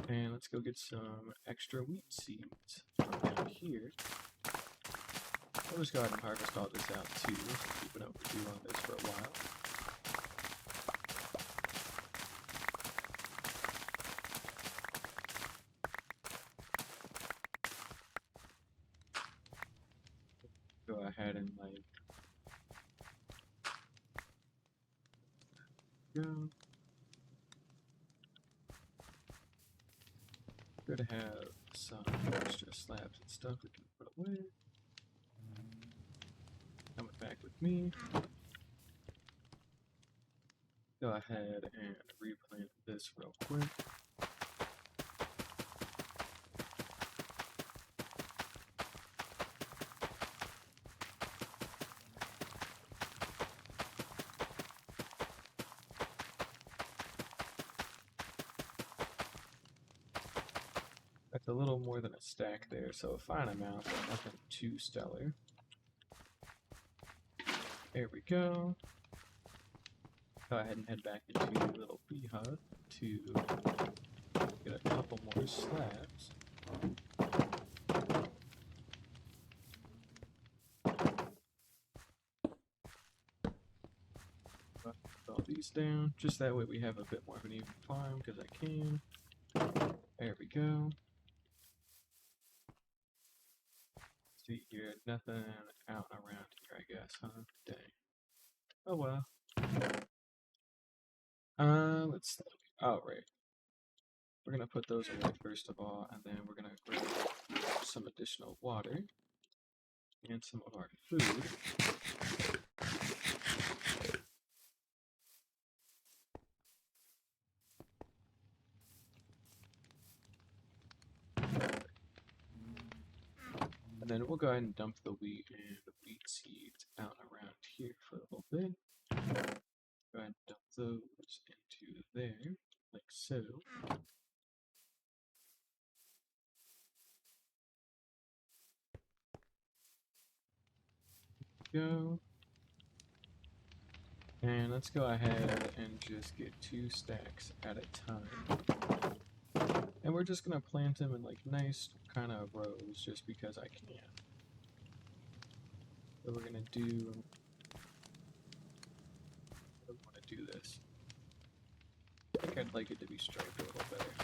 And let's go get some extra wheat seeds from down here. I'll just go ahead and harvest all this out too, so keep it overdue on this for a while. Go ahead and like go. Good to have some extra slabs and stuff we can put away. Coming back with me. Go go ahead and replant this real quick. That's a little more than a stack there, so a fine amount, but nothing too stellar. There we go. Go ahead and head back into your little beehive to get a couple more slabs. Put all these down, just that way we have a bit more of an even farm, because I can. There we go. See here, nothing out around here, I guess, huh? Dang. Oh well. Let's think. Oh, right. We're gonna put those away first of all, and then we're gonna grab some additional water and some of our food. And then we'll go ahead and dump the wheat and the wheat seeds out around here for a little bit. Go ahead and dump those into there, like so. Go. And let's go ahead and just get 2 stacks at a time. And we're just gonna plant them in like nice kind of rows just because I can. So we're gonna do, I don't want to do this. I think I'd like it to be striped a little better.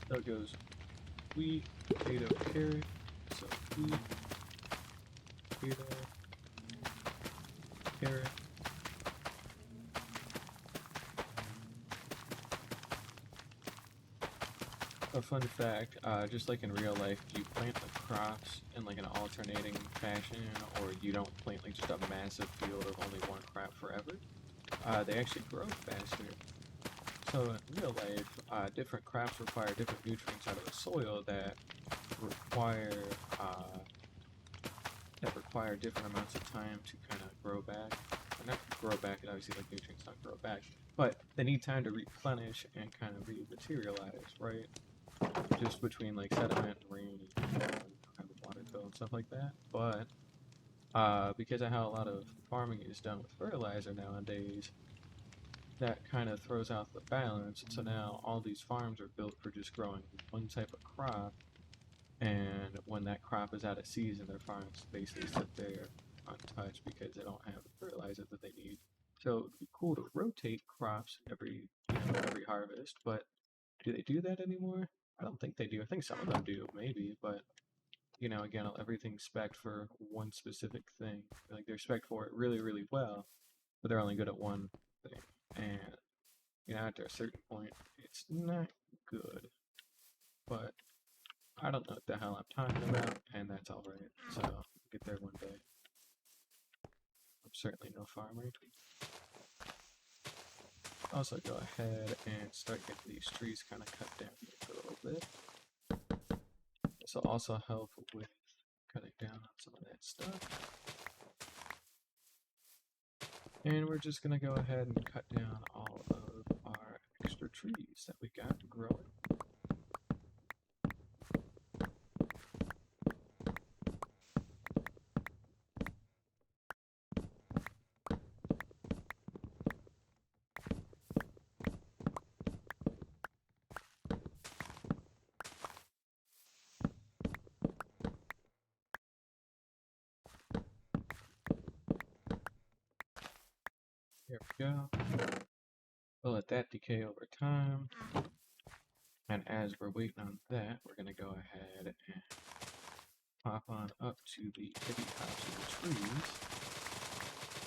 So it goes wheat, potato, carrot, so wheat, potato, carrot. A fun fact, just like in real life, if you plant the crops in like an alternating fashion, or you don't plant like just a massive field of only one crop forever, they actually grow faster. So in real life, different crops require different nutrients out of the soil that require different amounts of time to kind of grow back. Or not grow back, and obviously like nutrients not grow back, but they need time to replenish and kind of rematerialize, right? Just between like sediment and rain and kind of water fill and stuff like that. But because of how a lot of farming is done with fertilizer nowadays, that kind of throws out the balance. So now all these farms are built for just growing one type of crop, and when that crop is out of season, their farms basically sit there untouched because they don't have the fertilizer that they need. So it'd be cool to rotate crops every harvest, but do they do that anymore? I don't think they do. I think some of them do, maybe, but again, everything's spec'd for one specific thing. Like they're spec'd for it really, really well, but they're only good at one thing. And after a certain point, it's not good. But I don't know what the hell I'm talking about, and that's alright. So I'll get there one day. I'm certainly no farmer. Also, go ahead and start getting these trees kind of cut down here for a little bit. This will also help with cutting down on some of that stuff. And we're just going to go ahead and cut down all of our extra trees that we got growing. There we go. We'll let that decay over time. And as we're waiting on that, we're going to go ahead and pop on up to the tippy tops of the trees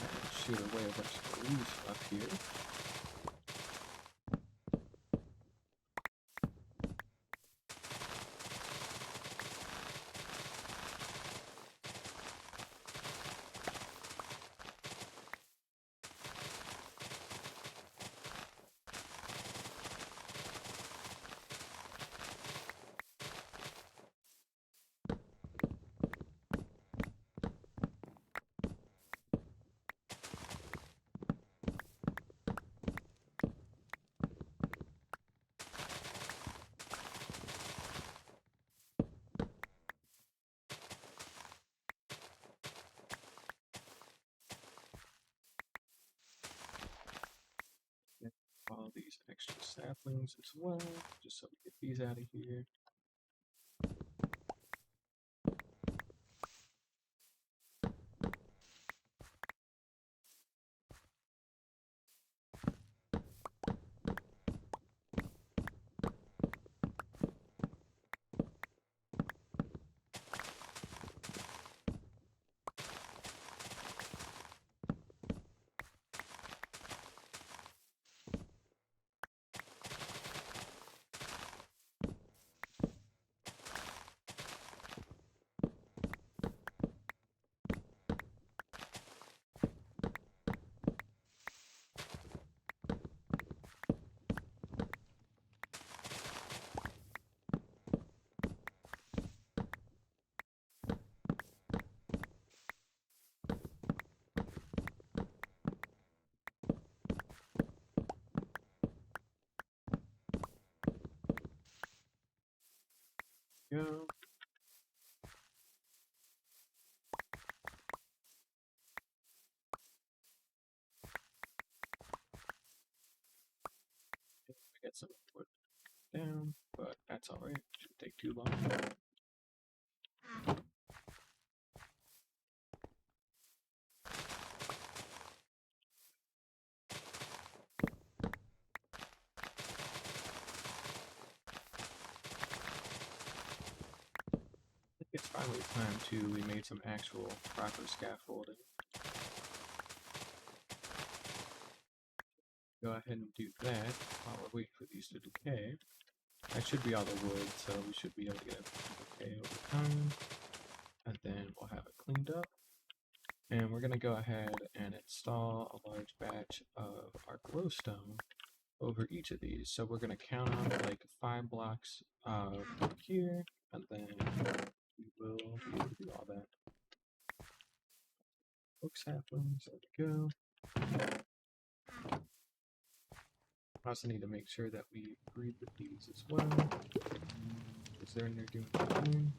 and shoot away a bunch of leaves up here. all these extra saplings as well, just so we get these out of here. Go. We get some wood down, but that's alright. Shouldn't take too long. It's finally time to, we made some actual proper scaffolding. Go ahead and do that while we're waiting for these to decay. That should be all the wood, so we should be able to get it to decay over time. And then we'll have it cleaned up. And we're going to go ahead and install a large batch of our glowstone over each of these. So we're going to count on like 5 blocks here, and then we will be able to do all that. Oak saplings, there we go. I also need to make sure that we breed with these as well, because they're in there doing their thing.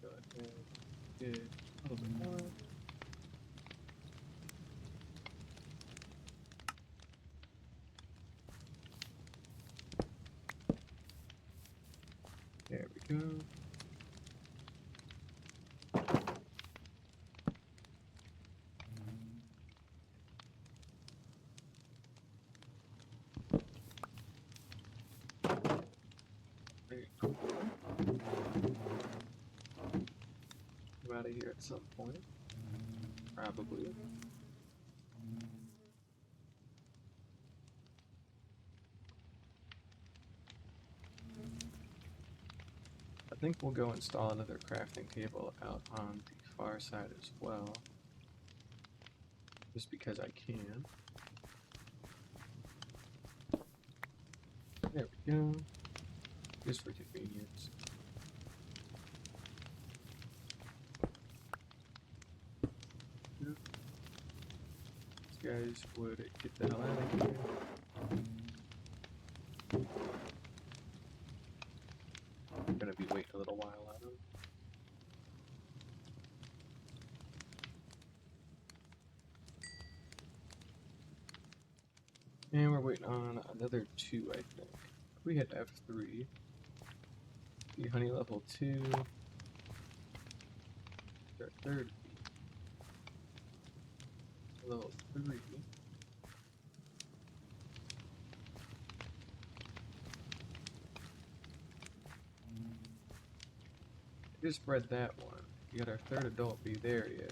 Go ahead, get a little bit more. There we go. Very cool. Come out of here at some point. Probably. I think we'll go install another crafting table out on the far side as well. Just because I can. There we go. Just for convenience. Yep. These guys would get the hell out of here. I'm gonna be waiting a little while on them. And we're waiting on another 2, I think. We hit F3. The honey level 2. Our third level 3. Just bred that one. We got our third adult bee. There he is.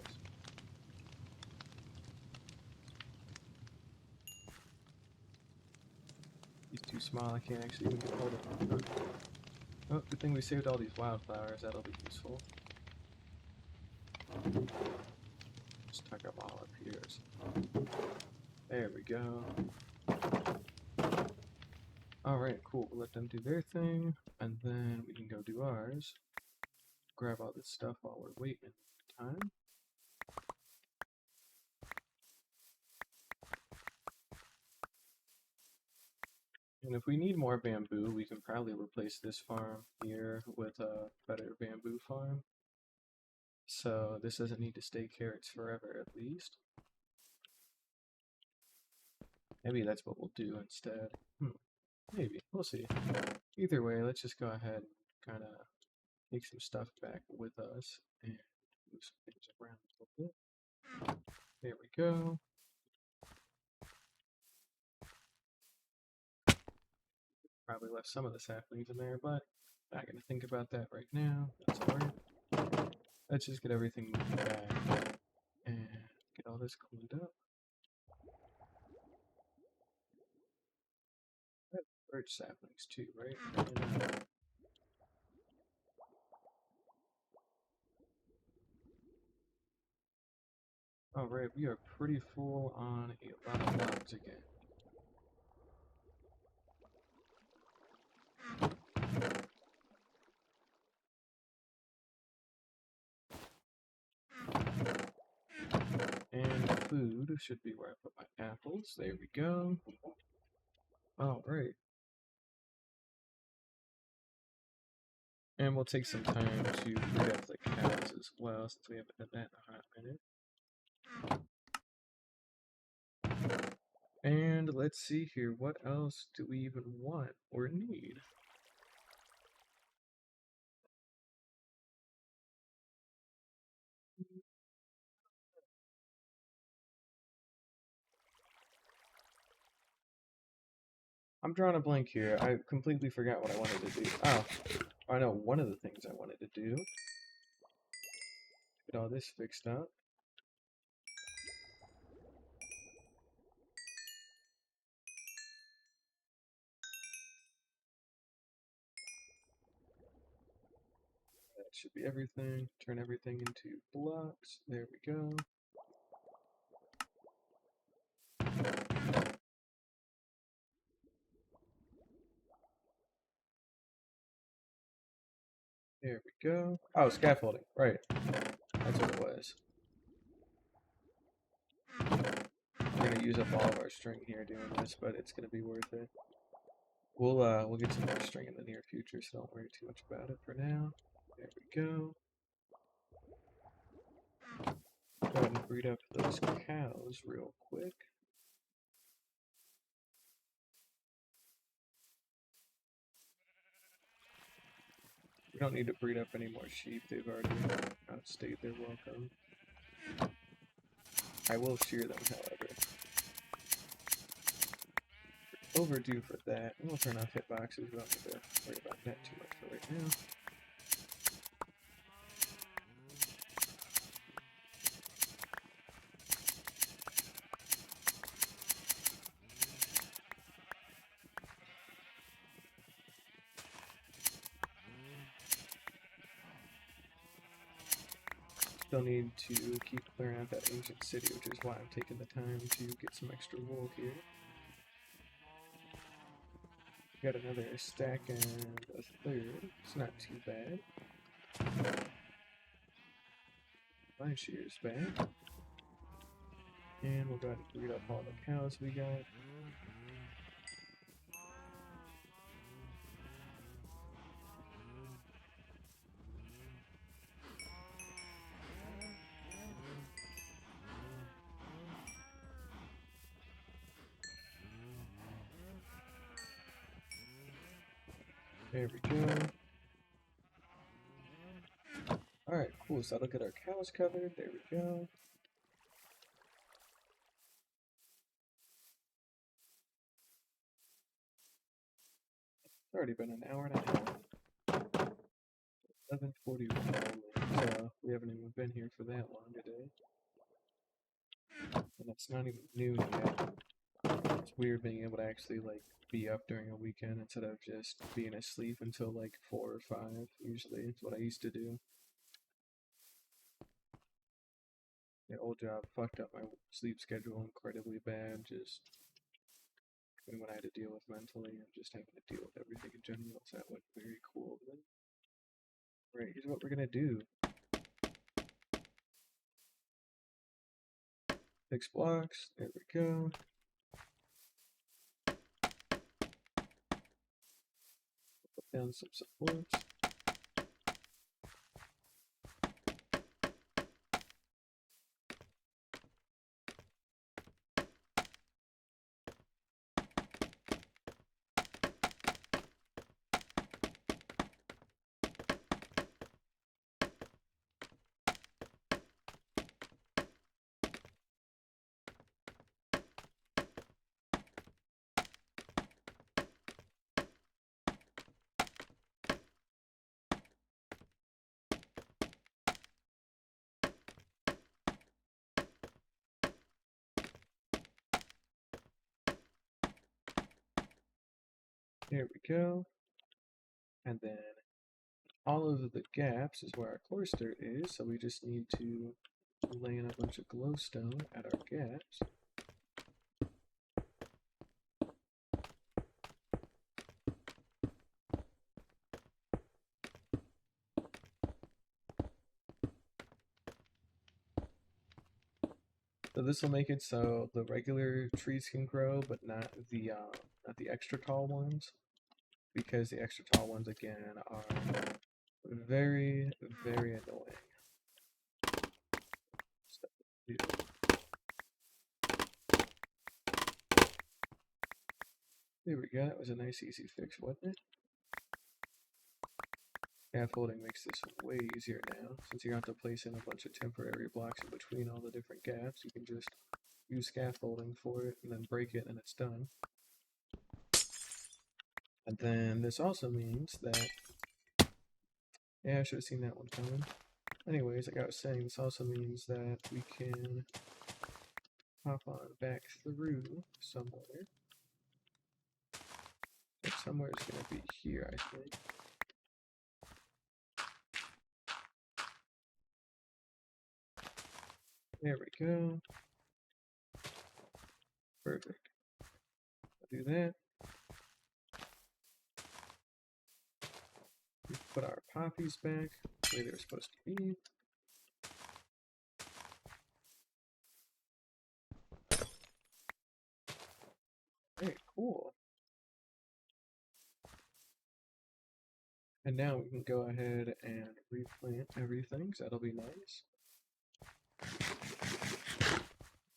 He's too small, I can't actually even get hold of him. Oh, good thing we saved all these wildflowers. That'll be useful. Just tuck them all up here. There we go. Alright, cool. We'll let them do their thing, and then we can go do ours. Grab all this stuff while we're waiting time. And if we need more bamboo, we can probably replace this farm here with a better bamboo farm. So this doesn't need to stay carrots forever at least. Maybe that's what we'll do instead. Maybe. We'll see. Either way, let's just go ahead and kind of take some stuff back with us and move some things around a little bit. There we go. Probably left some of the saplings in there, but not going to think about that right now. That's alright. Let's just get everything moved back and get all this cleaned up. Birch saplings too, right? Alright, we are pretty full on a lot of logs again. And food should be where I put my apples. There we go. Alright. And we'll take some time to breed up the cows as well, since we haven't done that in a hot minute. And let's see here, what else do we even want or need? I'm drawing a blank here. I completely forgot what I wanted to do. Oh, I know one of the things I wanted to do. Get all this fixed up. That should be everything. Turn everything into blocks. There we go. There we go. Oh, scaffolding. Right. That's what it was. We're gonna use up all of our string here doing this, but it's gonna be worth it. We'll get some more string in the near future, so don't worry too much about it for now. There we go. Go ahead and breed up those cows real quick. We don't need to breed up any more sheep. They've already outstayed their welcome. I will shear them, however. We're overdue for that. And we'll turn off hitboxes. We don't need to worry about that too much for right now. Still need to keep clearing out that ancient city, which is why I'm taking the time to get some extra wool here. Got another stack and a third. It's not too bad. My shear's back. And we'll go ahead and breed up all the cows we got. There we go. Alright, cool. So that'll get our cows covered. There we go. It's already been an hour and a half. 11:41 so we haven't even been here for that long today. And it's not even noon yet. It's weird being able to actually like be up during a weekend instead of just being asleep until like 4 or 5. Usually it's what I used to do. The old job fucked up my sleep schedule incredibly bad, just what I had to deal with mentally and just having to deal with everything in general, so that went very cool. Right, here's what we're gonna do. 6 blocks, there we go. down some supports. There we go. And then all of the gaps is where our coarse dirt is, so we just need to lay in a bunch of glowstone at our gaps. So this will make it so the regular trees can grow, but not the extra tall ones, because the extra tall ones again are very, very annoying. There we go. That was a nice, easy fix, wasn't it? Scaffolding makes this way easier now. Since you have to place in a bunch of temporary blocks in between all the different gaps, you can just use scaffolding for it and then break it and it's done. And then this also means that, yeah, I should have seen that one coming. Anyways, like I was saying, this also means that we can hop on back through somewhere. Somewhere is going to be here, I think. There we go. Perfect. I'll do that. We put our poppies back where they're supposed to be. Very cool. And now we can go ahead and replant everything, so that'll be nice.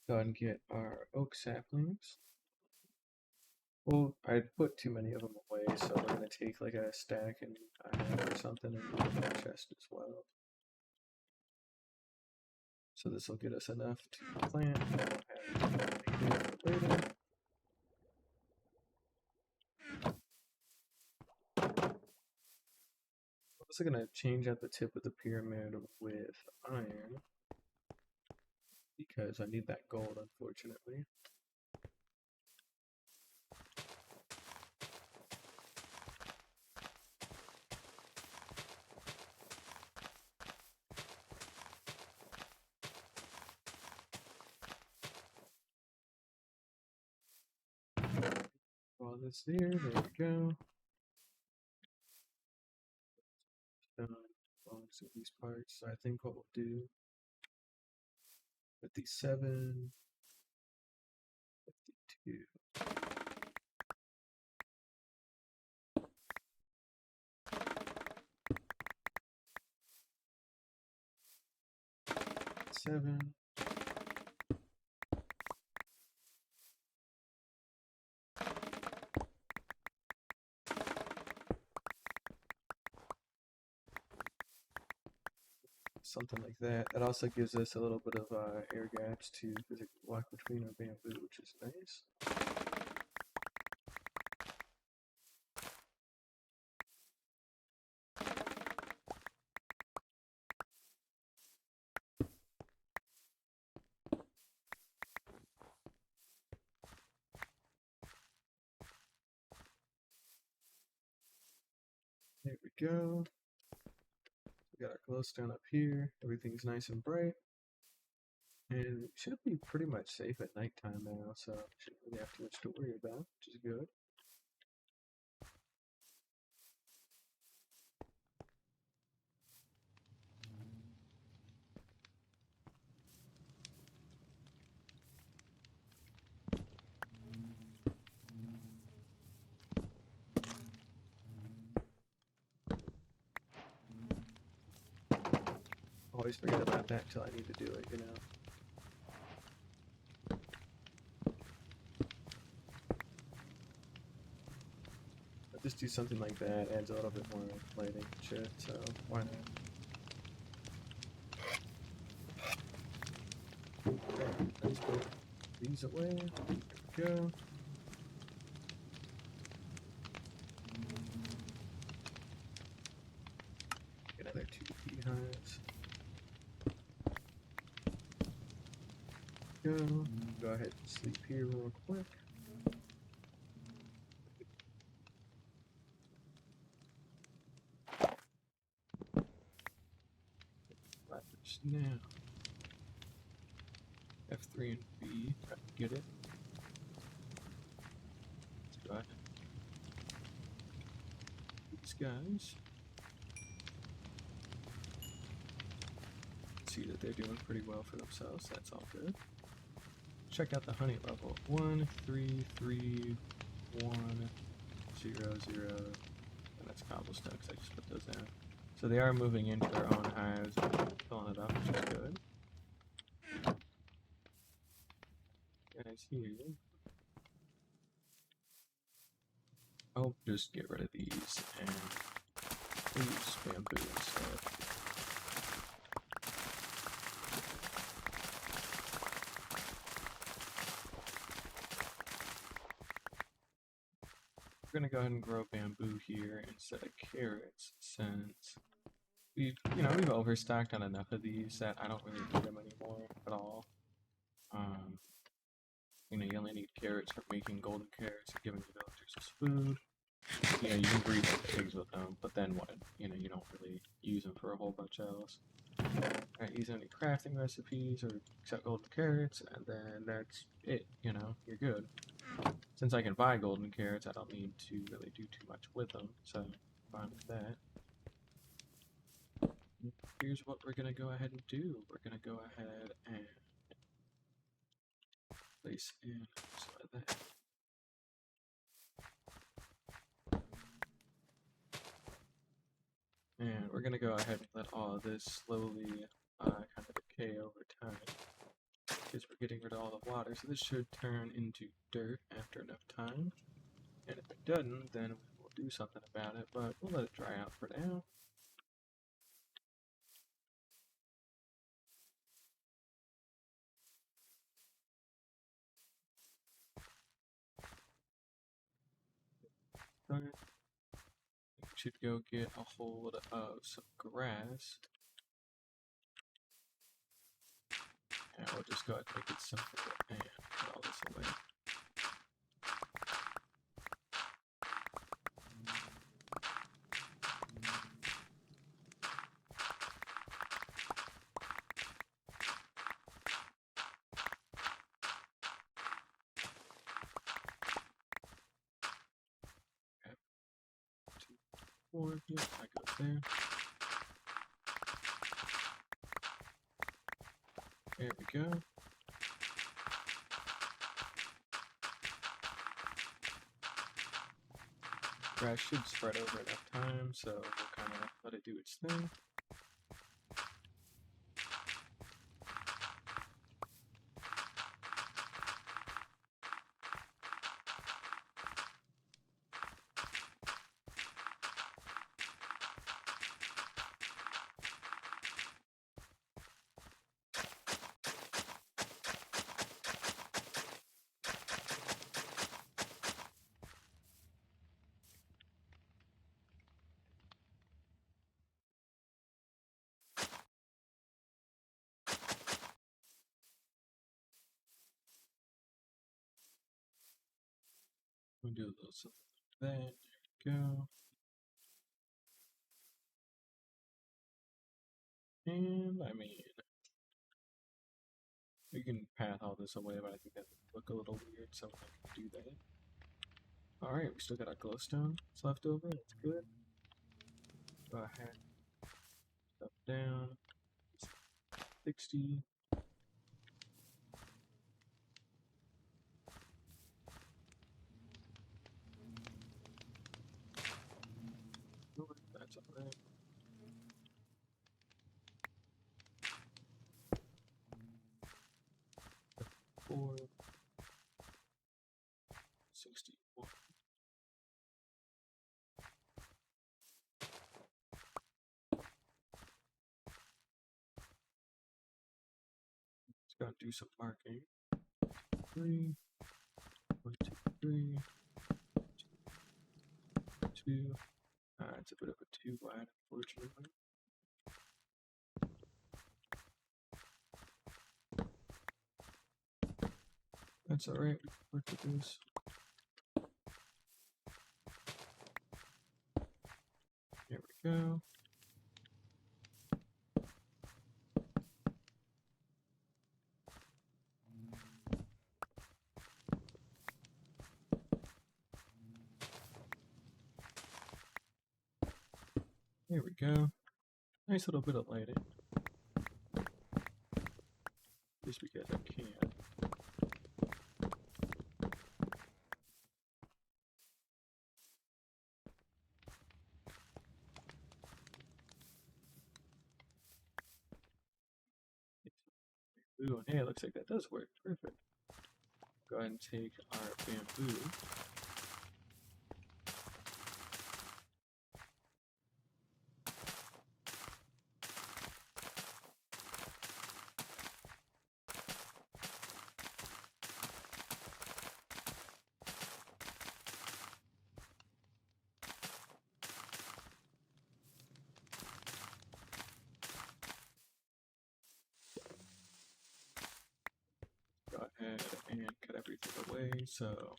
Go ahead and get our oak saplings. Well, I put too many of them away, so we're going to take like a stack and a half or something and put it in the chest as well. So this will get us enough to plant. Later. I'm also going to change out the tip of the pyramid with iron because I need that gold, unfortunately. All this there we go. Done belongs to these parts. So I think what we'll do with 57, 52. Seven. Something like that. That also gives us a little bit of air gaps too, because it can walk between our bamboo, which is nice. There we go. We got our glowstone up here. Everything's nice and bright. And we should be pretty much safe at nighttime now, so shouldn't really have too much to worry about, which is good. Always forget about that until I need to do it, you know. I'll just do something like that, adds a little bit more lighting and shit, so why not? Okay, let's put these away. There we go. Another 2 beehives. Go ahead and sleep here real quick. Letters now. F3 and B. Try to get it. Let's go ahead. These guys. See that they're doing pretty well for themselves. That's all good. Check out the honey level. 1, 3, 3, 1, 0, 0. And that's cobblestone because I just put those down. So they are moving into their own hives and filling it up, which is good. Guys here. I'll just get rid of these and use bamboo instead. We're gonna go ahead and grow bamboo here instead of carrots since we've overstocked on enough of these that I don't really need them anymore at all. You only need carrots for making golden carrots and giving the villagers as food. You can breed pigs with them, but then what? You don't really use them for a whole bunch else. Alright, use any crafting recipes or except golden carrots, and then that's it, you're good. Since I can buy golden carrots, I don't need to really do too much with them, so I'm fine with that. Here's what we're gonna go ahead and do. We're gonna go ahead and place in some of that. And we're gonna go ahead and let all of this slowly kind of decay over time. Because we're getting rid of all the water, so this should turn into dirt after enough time. And if it doesn't, then we'll do something about it, but we'll let it dry out for now. We should go get a hold of some grass. And we'll just go ahead and make it simple and put all this away. Okay. 2, 4, yep, that goes there. There we go. Grass should spread over enough time, so we'll kind of let it do its thing. We'll do a little something like that. There we go. And I mean, we can path all this away, but I think that would look a little weird, so I can do that. Alright, we still got our glowstone left over, that's good. Go ahead, stuff down, 60. That's alright. 64, 61. Let's go do some marking. 3, 1, 2, 3, 2. It's a bit of a too wide, unfortunately. That's alright, we can work with this. There we go. There we go. Nice little bit of lighting. Just because I can. Ooh, hey, it looks like that does work. Perfect. Go ahead and take our bamboo. Go ahead and cut everything away. So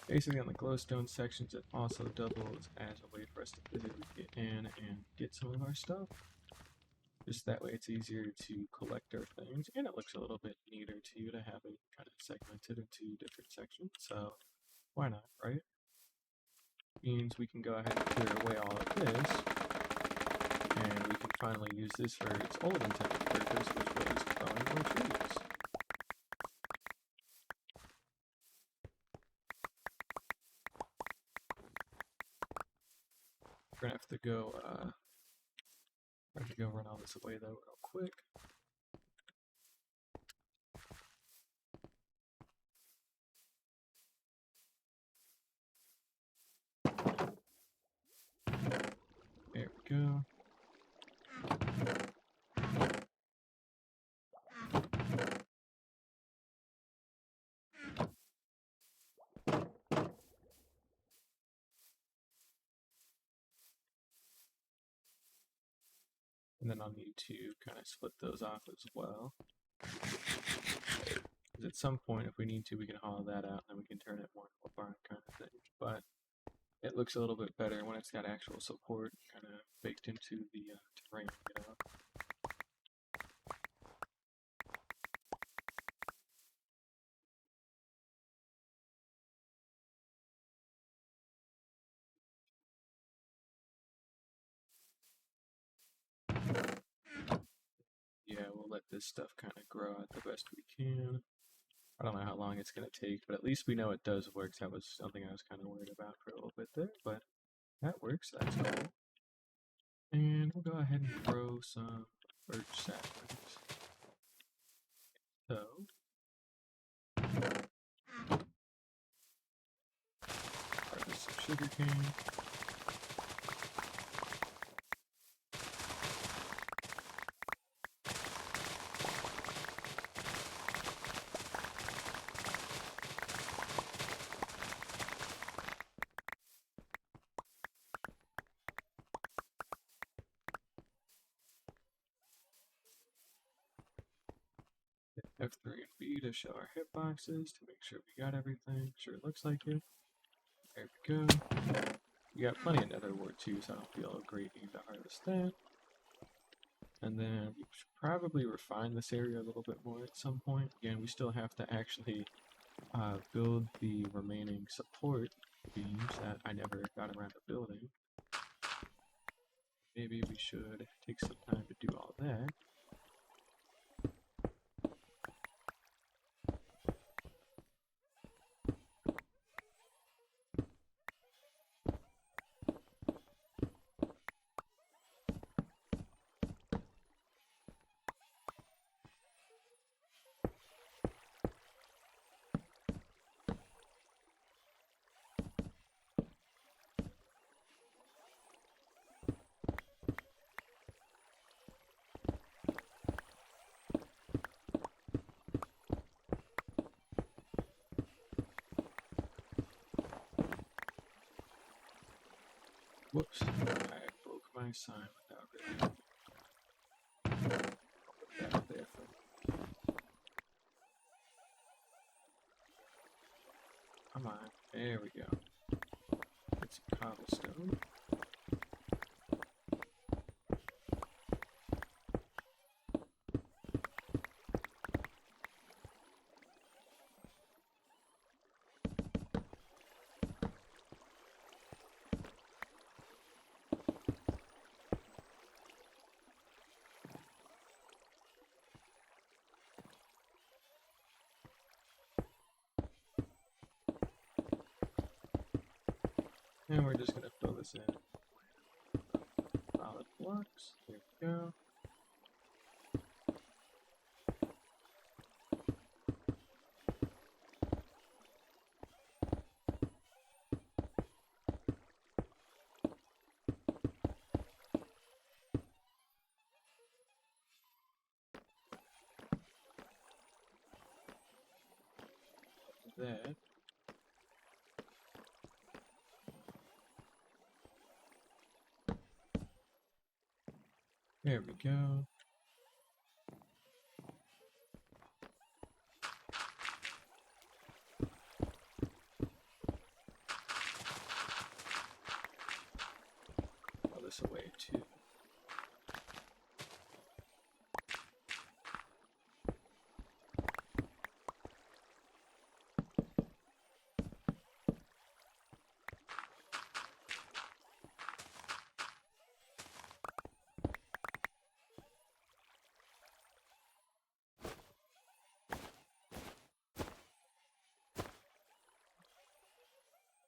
basically on the glowstone sections, it also doubles as a way for us to physically get in and get some of our stuff. Just that way it's easier to collect our things, and it looks a little bit neater too to have it kind of segmented into different sections. So why not, right? Means we can go ahead and clear away all of this, and we can finally use this for its old intended purpose, which was growing more trees. We're gonna have to go run all this away though real quick. There we go. And then I'll need to kind of split those off as well. Because at some point, if we need to, we can hollow that out and then we can turn it more into a barn kind of thing. But it looks a little bit better when it's got actual support kind of baked into the terrain, you know? Yeah, we'll let this stuff kind of grow out the best we can. I don't know how long it's going to take, but at least we know it does work. That was something I was kind of worried about for a little bit there, but that works. That's cool. And we'll go ahead and grow some birch saplings. So, harvest some sugar cane. F3 and B to show our hitboxes to make sure we got everything. Sure looks like it. There we go. We got plenty of nether wart too, so I don't feel a great need to harvest that. And then we should probably refine this area a little bit more at some point. Again, we still have to actually build the remaining support beams that I never got around to building. Maybe we should take some time to do all that. Whoops. I broke my sign without really. Put that up there for. Come on. There we go. Get some cobblestone. And we're just gonna fill this in. Solid blocks. There we go. That. There we go. Throw this away too.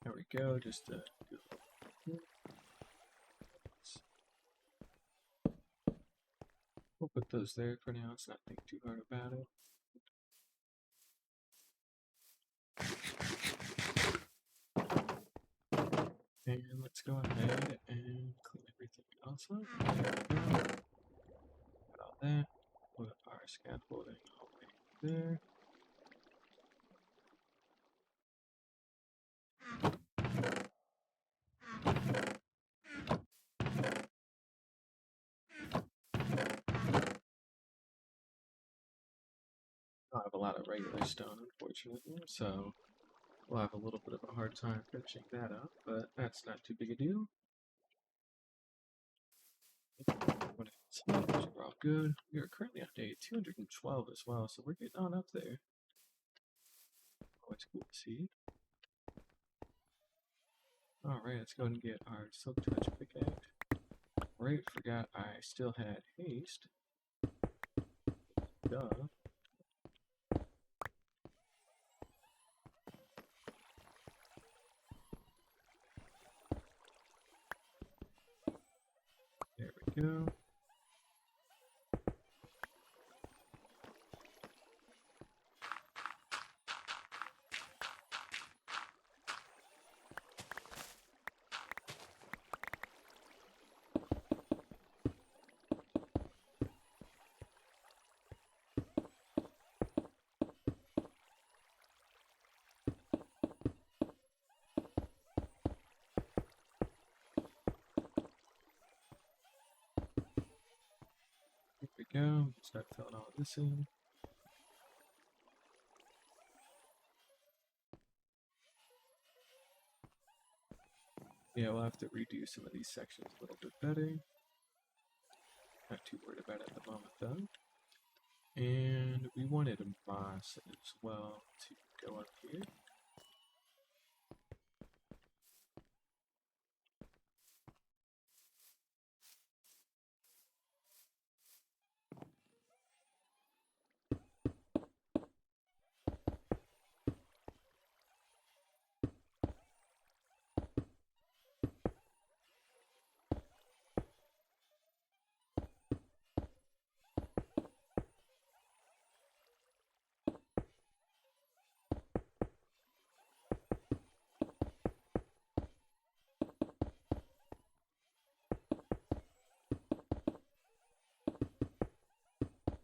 There we go. Just do a little. We'll put those there for now. Let's not think too hard about it. And let's go ahead and clean everything else up. There we go. Got all that. Put our scaffolding all the way there. I don't have a lot of regular stone, unfortunately, so we'll have a little bit of a hard time finishing that up, but that's not too big a deal. We're all good. We are currently on day 212 as well, so we're getting on up there. Always cool to see. Alright, let's go ahead and get our Silk Touch pickaxe. Right, forgot I still had haste. Duh. There we go. Here we go. Start filling all of this in. Yeah, we'll have to redo some of these sections a little bit better. Not too worried about it at the moment though. And we wanted moss as well to go up here.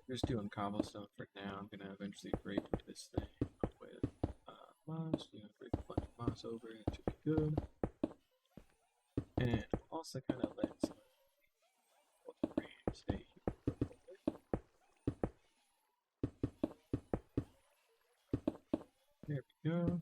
Just doing cobblestone for now. I'm gonna eventually break this thing with moss. Break a bunch of moss over it. Should be good. And also kind of let some of the rain stay here for a little bit. There we go.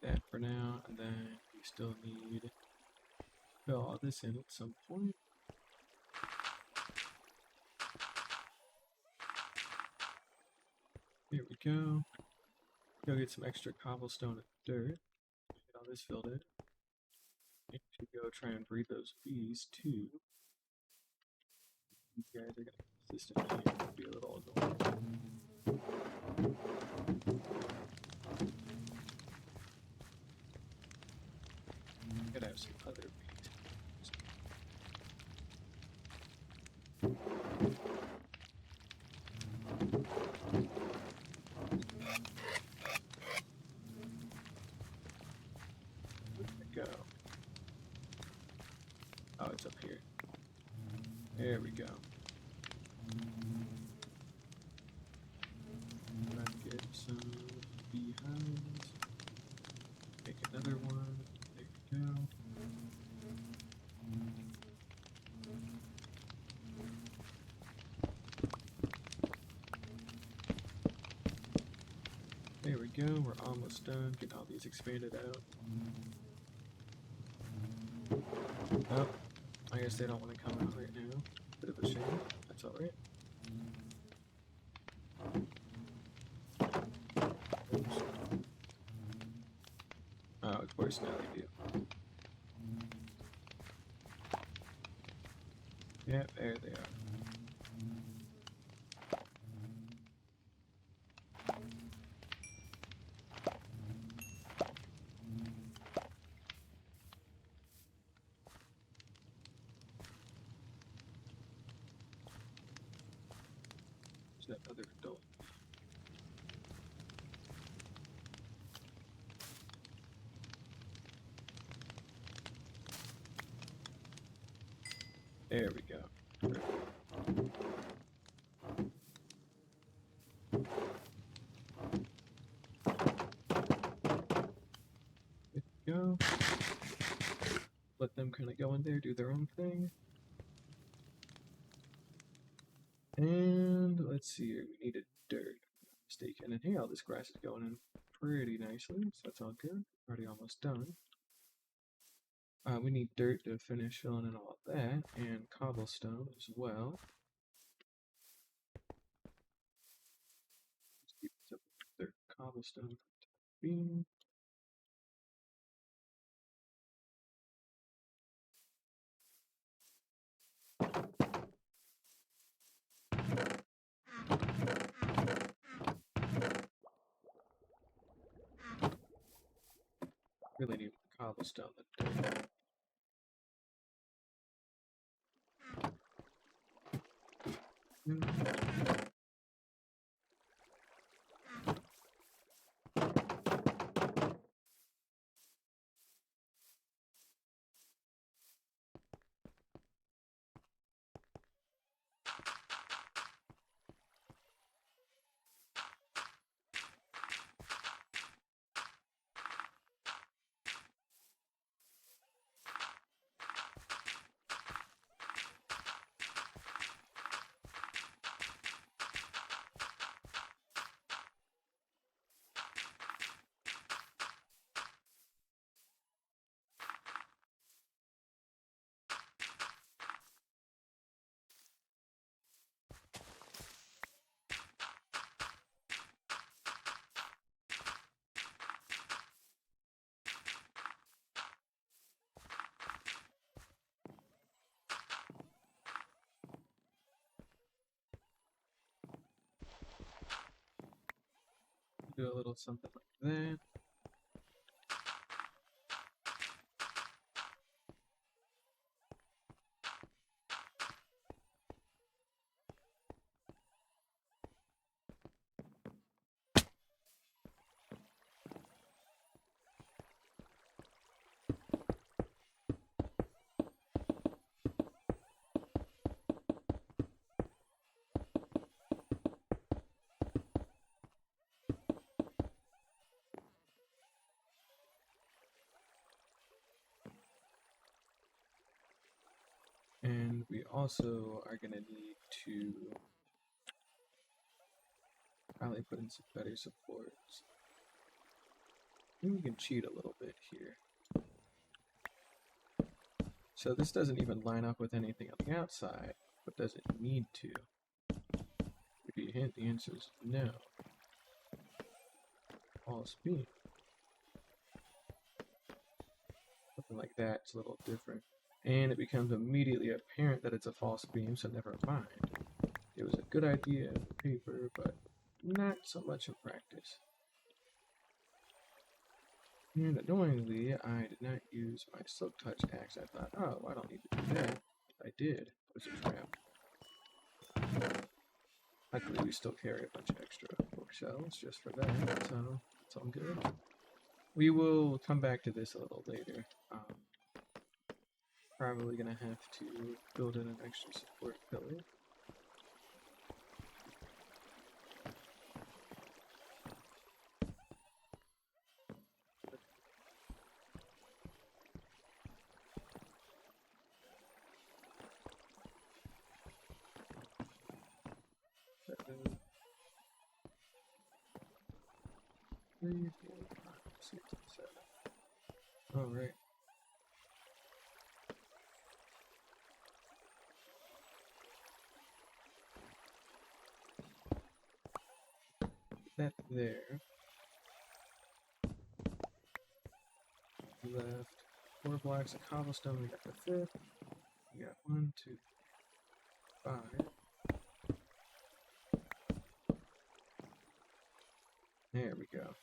That for now, and then we still need to fill all this in at some point. Here we go. Go get some extra cobblestone and dirt. Get all this filled in. And to go try and breed those bees too. These guys are gonna consistently be a little annoying. Gotta have some other bees. Where'd it go? Oh, it's up here. There we go. Try to get some beehives. Make another one. There we go. There we go, we're almost done. Getting all these expanded out. Oh, I guess they don't want to come out right now. Bit of a shame. That's alright. Oh, of course now they do. Yeah, there they are. There's that other adult. There we go. Perfect. There we go. Let them kind of go in there, do their own thing. And let's see here, we needed dirt. If I'm not mistaken. And hey, all this grass is going in pretty nicely, so that's all good. Already almost done. We need dirt to finish filling in all of that, and cobblestone as well. Let's keep this up with dirt and cobblestone for the time being. Really need cobblestone than dirt. do a little something like that. And we also are going to need to probably put in some better supports. Maybe we can cheat a little bit here. So this doesn't even line up with anything on the outside, but does it need to? If you hint, the answer is no. False beam. Something like that, it's a little different. And it becomes immediately apparent that it's a false beam, so never mind. It was a good idea on paper, but not so much in practice. And annoyingly, I did not use my Silk Touch axe. I thought, oh, I don't need to do that. I did. It was a trap. Luckily, we still carry a bunch of extra bookshelves just for that, so it's all good. We will come back to this a little later. Probably gonna have to build in an extra support pillar. Seven, 3, 4, 5, 6, 7. All right. That there. Left 4 blocks of cobblestone. We got the 5th. We got 1, 2, 5. There we go.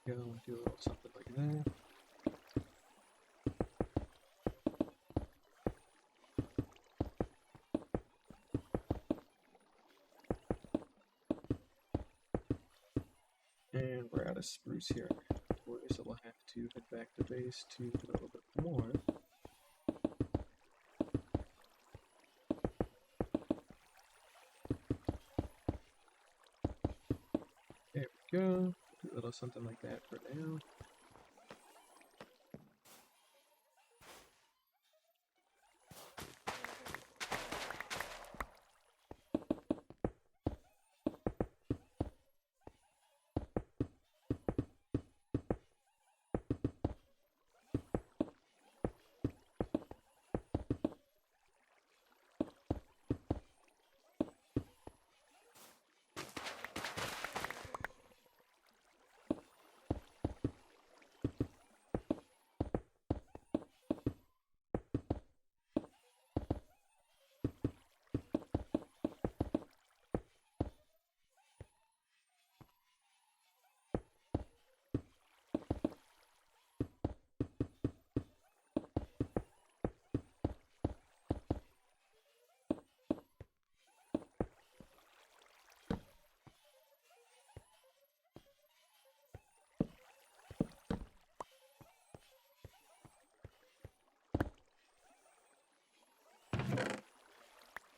Go and do a little something like that. And we're out of spruce here. So we'll have to head back to base to get a little bit more. There we go. Do a little something like that for now.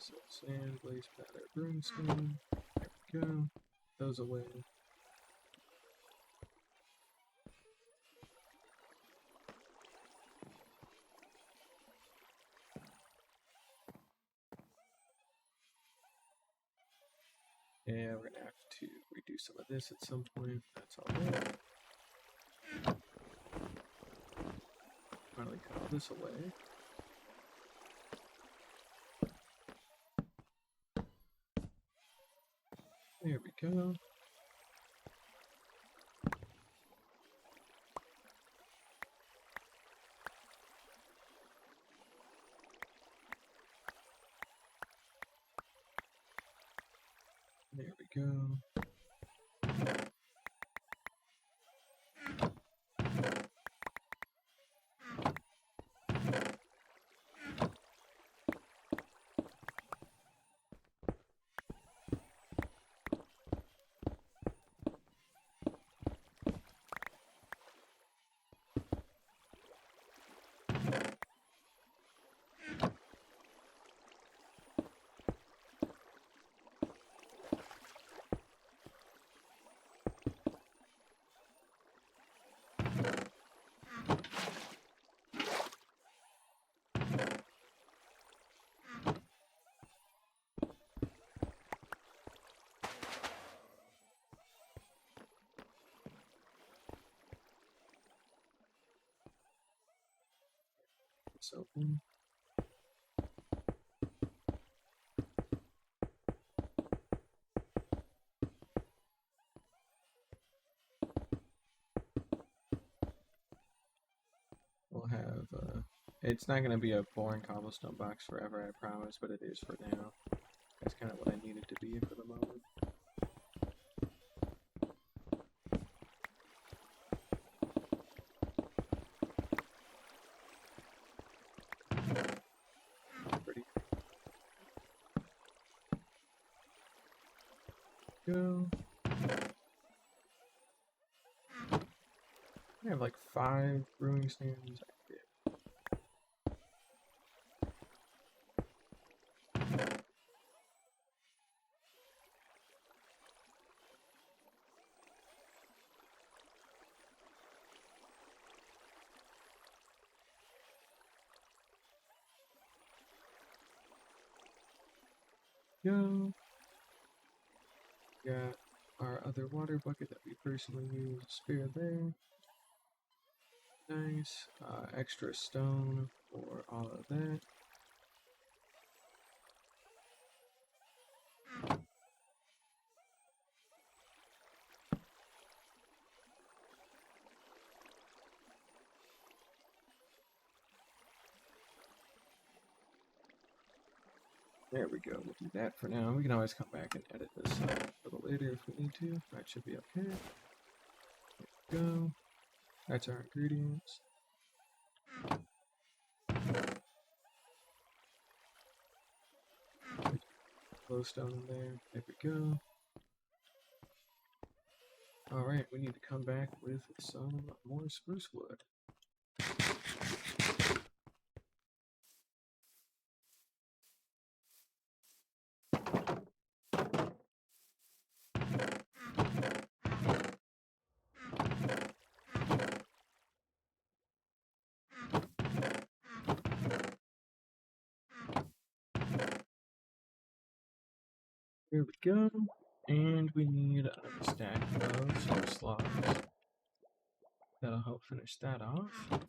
So sand, blaze powder, brimstone. There we go. Those away. Yeah, we're gonna have to redo some of this at some point. That's all right. Finally cut all this away. There we go. There we go. It's open. We'll have, it's not going to be a boring cobblestone box forever, I promise, but it is for now. That's kind of what I need it to be for the moment. Pretty go. I have like 5 brewing stands. Go. Got our other water bucket that we personally use, spare there. Nice. Extra stone for all of that. There we go. We'll do that for now. We can always come back and edit this a little later if we need to. That should be okay. There we go. That's our ingredients. Glowstone in there. There we go. Alright, we need to come back with some more spruce wood. Here we go. And we need another stack of some slogs. That'll help finish that off.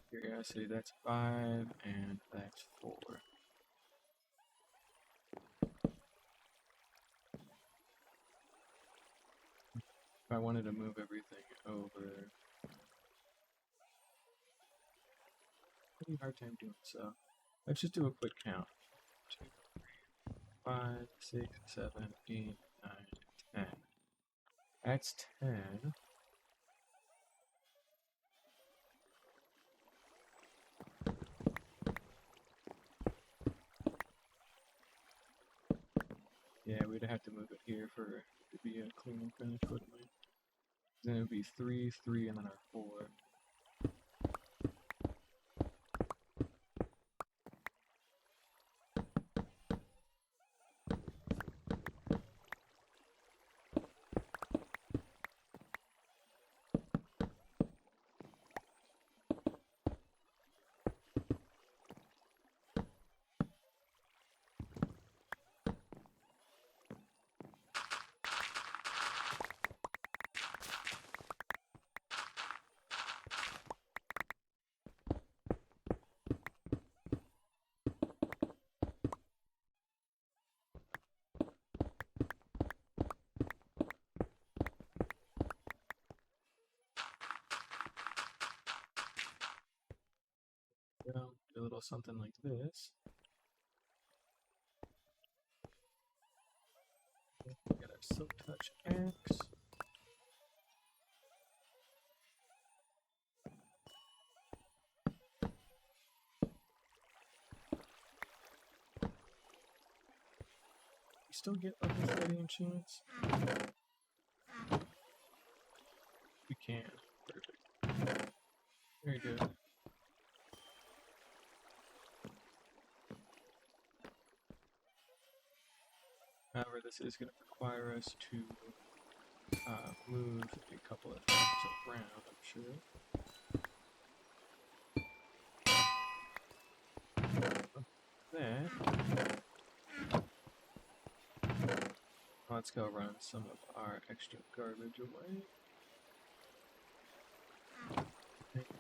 Curiosity, that's 5, and that's 4. If I wanted to move everything over, pretty hard time doing so. Let's just do a quick count. 2, 3, 5, 6, 7, 8, 9, 10. That's 10. Yeah, we'd have to move it here for it to be a clean finish, wouldn't we? Then it would be 3, 3, and then our 4. Well, do a little something like this. We got our Silk Touch axe. We still get level 30 enchants? We can. Perfect. Very good. However, this is going to require us to move a couple of things around, I'm sure. That. Let's go run some of our extra garbage away. Make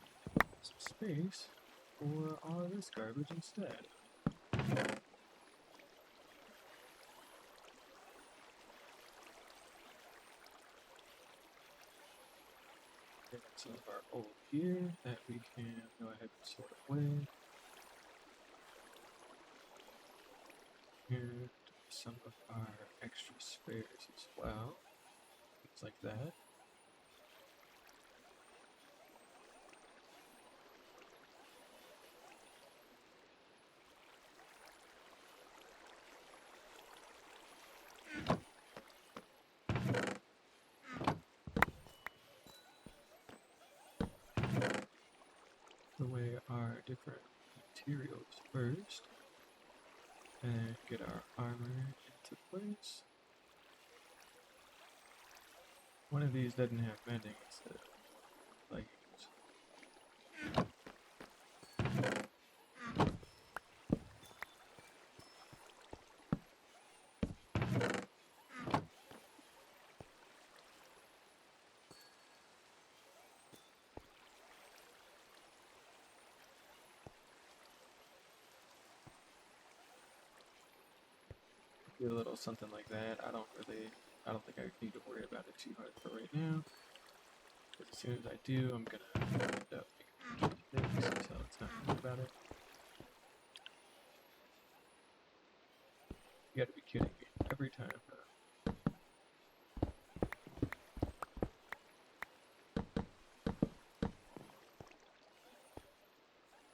some space for all of this garbage instead. Get some of our old gear that we can go ahead and sort away. And some of our extra spares as well. Things like that. Away our different materials first and get our armor into place. One of these doesn't have mending instead of leggings. Do a little something like that. I don't think I need to worry about it too hard for right now. But as soon as I do, I'm gonna end up making mistakes, so let's not think about it. You gotta be kidding me. Every time, huh?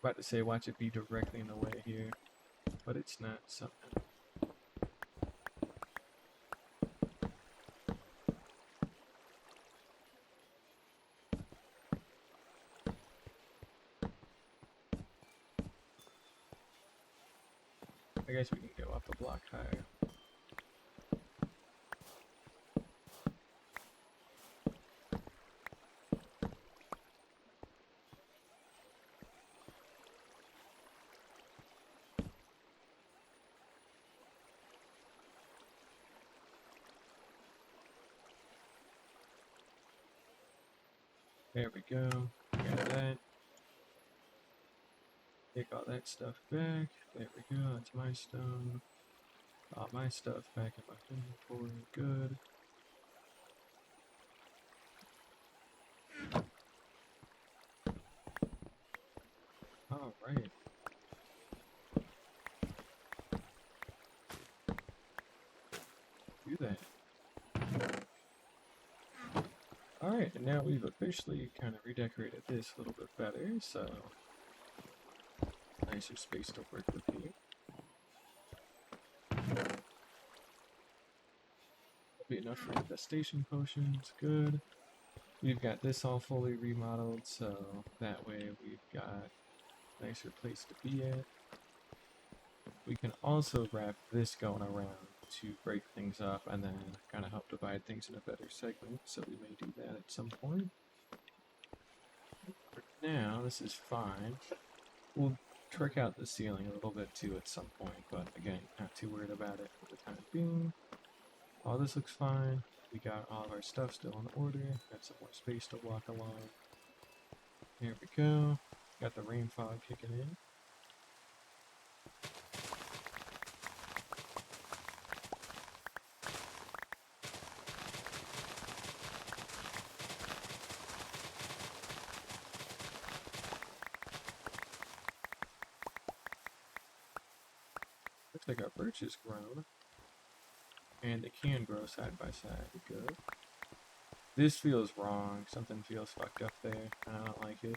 About to say watch it be directly in the way here, but it's not something. I guess we can go up a block higher. There we go. Got that. Take all that stuff back. There we go. That's my stone. All my stuff back in my inventory. Good. Alright. Do that. Alright, and now we've officially kind of redecorated this a little bit better, so nicer space to work with here. enough for infestation potions. Good. We've got this all fully remodeled, so that way we've got a nicer place to be at. We can also wrap this going around to break things up and then kind of help divide things into better segments, so we may do that at some point. For now, this is fine. We'll trick out the ceiling a little bit too at some point, but again, not too worried about it for the time being. All this looks fine. We got all of our stuff still in order. Got some more space to walk along. There we go. Got the rain fog kicking in. Looks like our birch has grown. And they can grow side by side. Good. This feels wrong. Something feels fucked up there. I don't like it.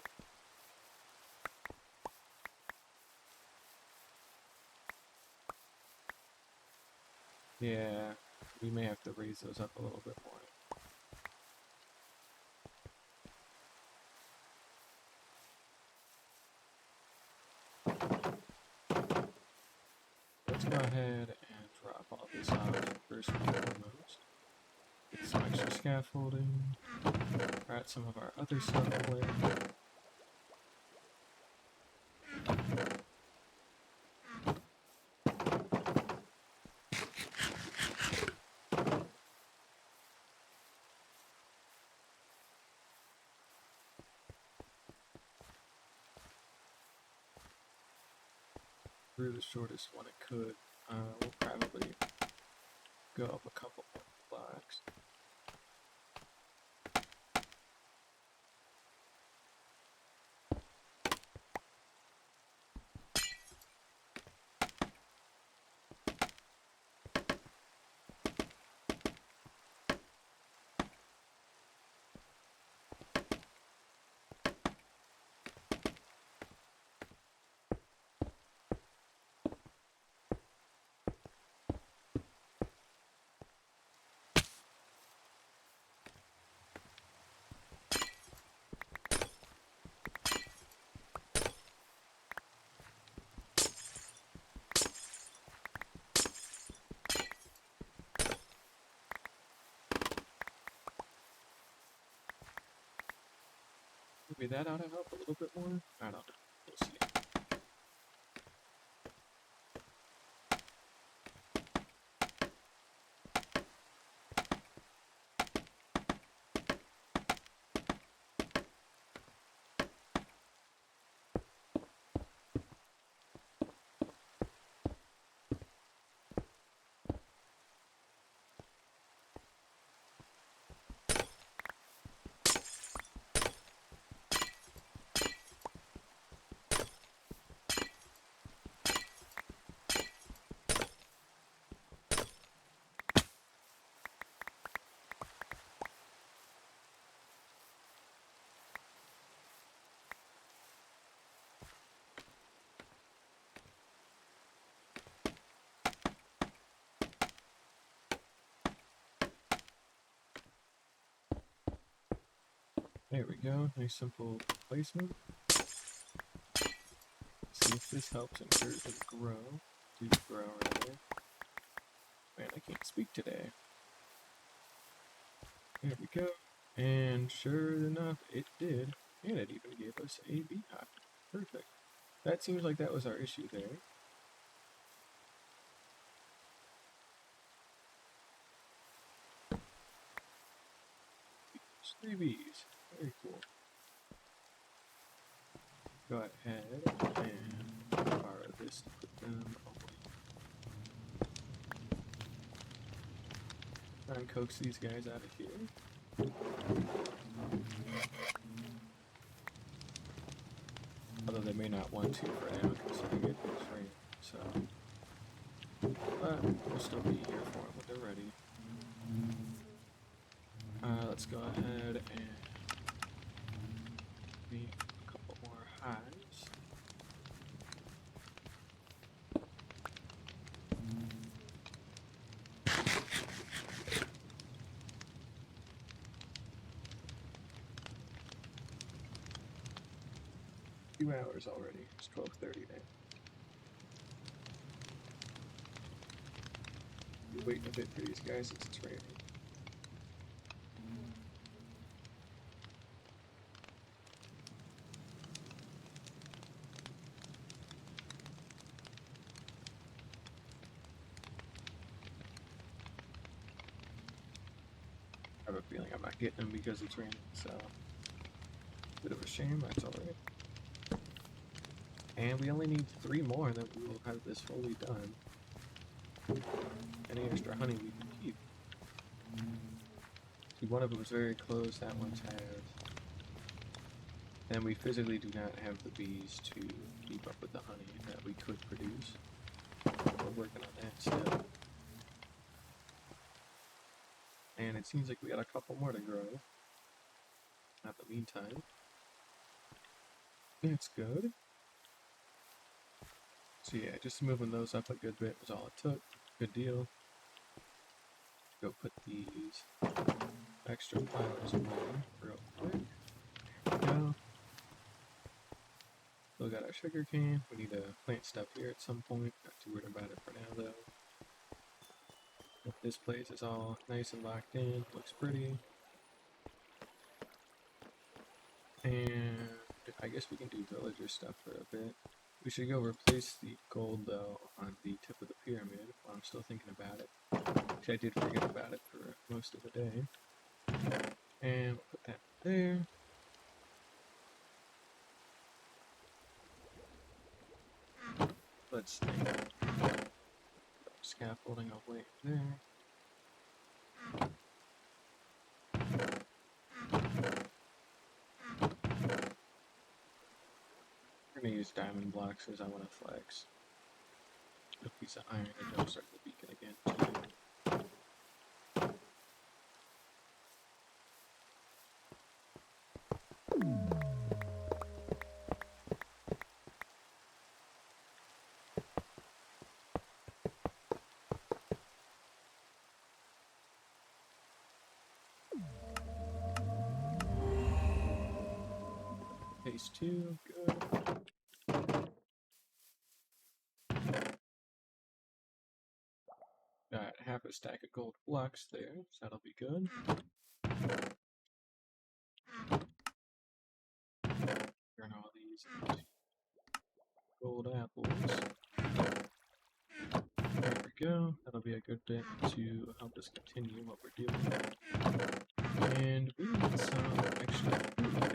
Yeah, we may have to raise those up a little bit more. Let's go ahead and drop all this out first and foremost. Get some extra scaffolding. Add some of our other stuff away. Through the shortest one it could. We'll probably go up a couple more blocks. Maybe that ought to help a little bit more? I don't know. We'll see. There we go. Nice simple placement. See if this helps encourage them to grow. Do grow right there. Man, I can't speak today. There we go. And sure enough, it did. And it even gave us a beehive. Perfect. That seems like that was our issue there. 3 bees. Very cool. Go ahead and borrow this to put them away. Try and coax these guys out of here. Although they may not want to for now, considering it is rain, so. But we'll still be here for them when they're ready. Let's go ahead and make a couple more hives. 2 hours already. It's 12:30 now. We're waiting a bit for these guys since it's raining. I have a feeling I'm not getting them because it's raining, so bit of a shame, that's alright. And we only need 3 more, and then we will have this fully done. Any extra honey we can keep. See, one of them was very close, that one's halved. And we physically do not have the bees to keep up with the honey that we could produce. We're working on that still. And it seems like we got a couple more to grow. In the meantime. That's good. So yeah, just moving those up a good bit was all it took. Good deal. Go put these extra flowers away real quick. There we go. Still got our sugar cane. We need to plant stuff here at some point. Not too worried about it for now though. If this place is all nice and locked in, looks pretty. And I guess we can do villager stuff for a bit. We should go replace the gold though on the tip of the pyramid while I'm still thinking about it. Actually, I did forget about it for most of the day. And we'll put that there. Let's think. Scaffolding away there. We're gonna use diamond blocks because I want to flex. A piece of iron to jumpstart the beacon again too. Phase 2, good. Got half a stack of gold blocks there, so that'll be good. Turn all these into gold apples. There we go. That'll be a good bit to help us continue what we're doing. And we need some extra food.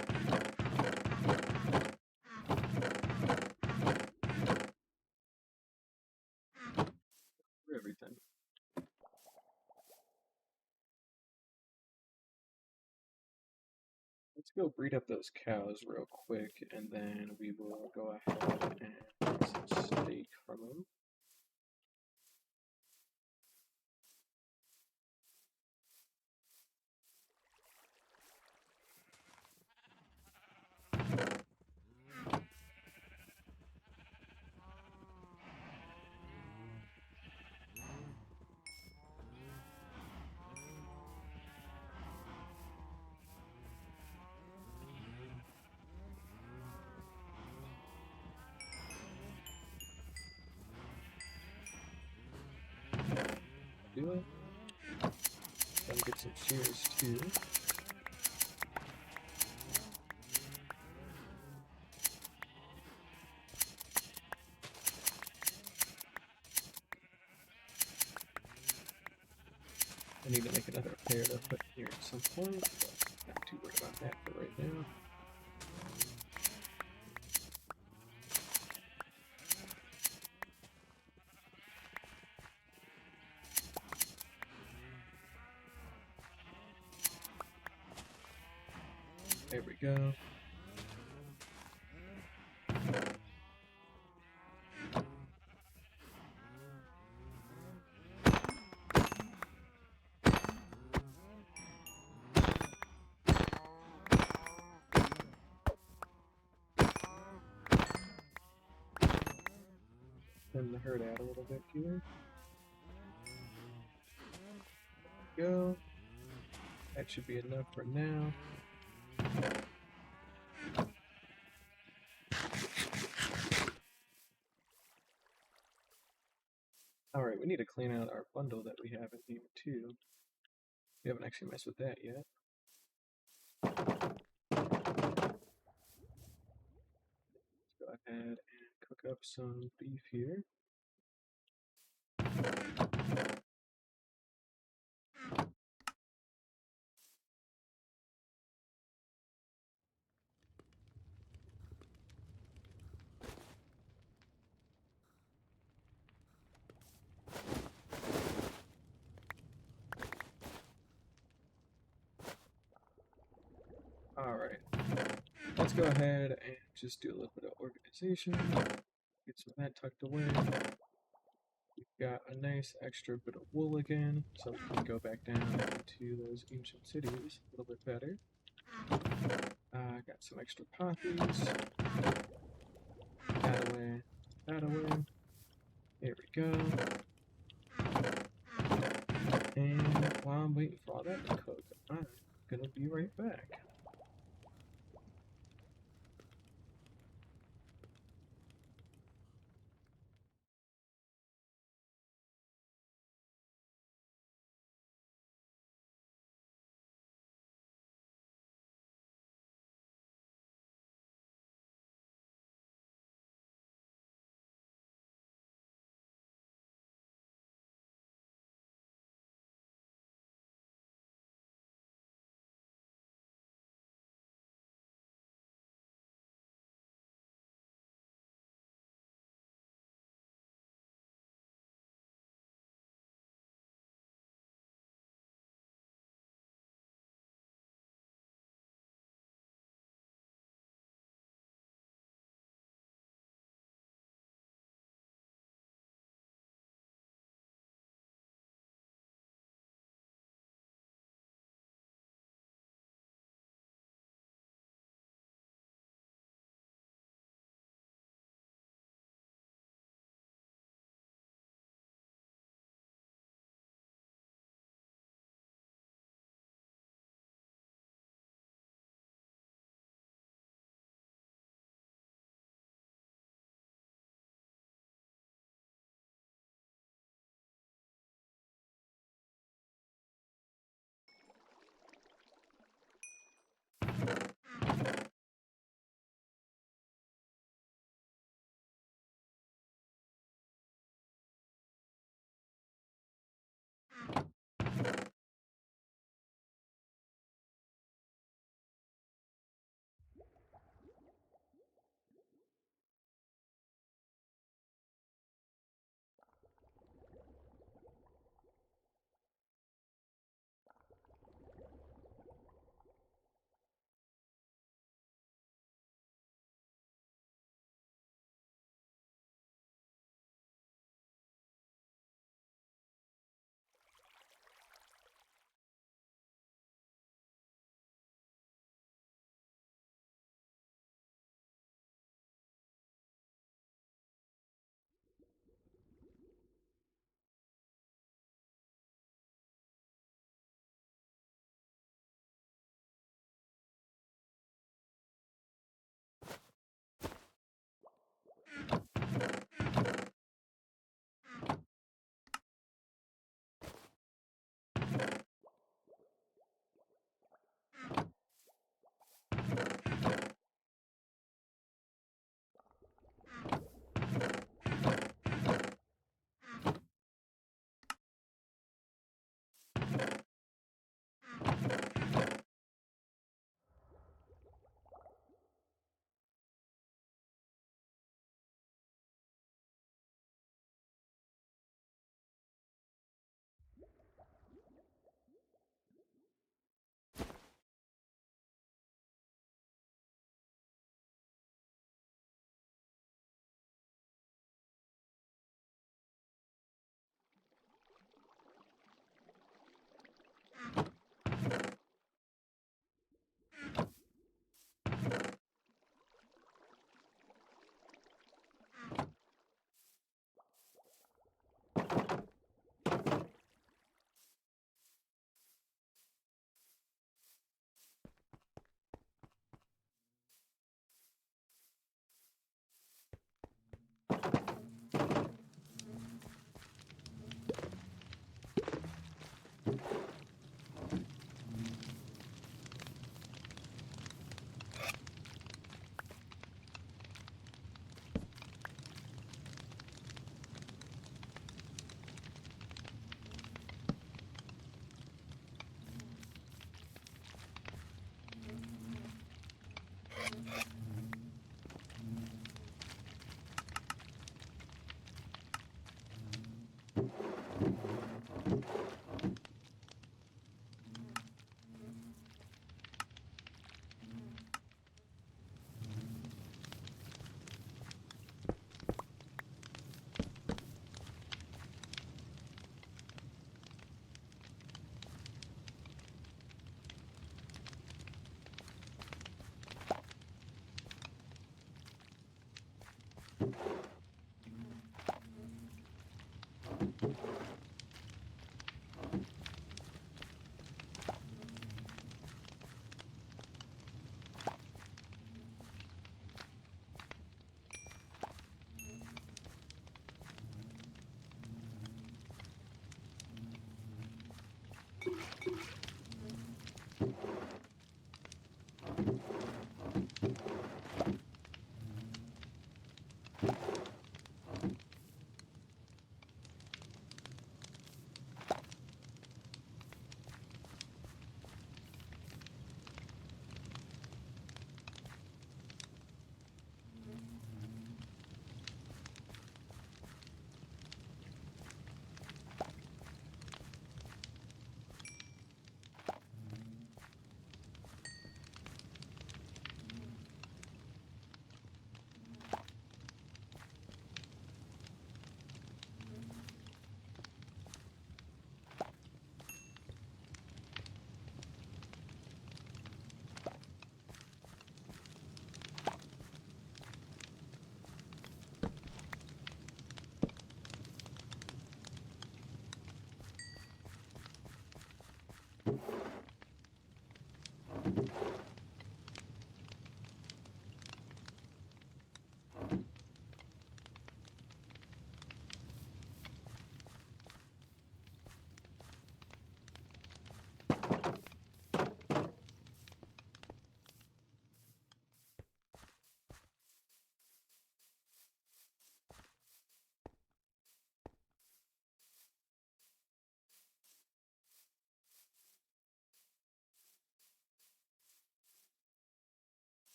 For everything. Let's go breed up those cows real quick, and then we will go ahead and get some steak from them. Do it. Then get some shears too. I need to make another pair to put here at some point, but not too worried about that for right now. There we go. Thin the herd out a little bit here. There we go. That should be enough for now. we need to clean out our bundle that we have in here too. We haven't actually messed with that yet. Let's go ahead and cook up some beef here. Alright, let's go ahead and just do a little bit of organization. Get some of that tucked away. We've got a nice extra bit of wool again, so we can go back down to those ancient cities a little bit better. Got some extra poppies. That away, that away. There we go. And while I'm waiting for all that to cook, I'm gonna be right back.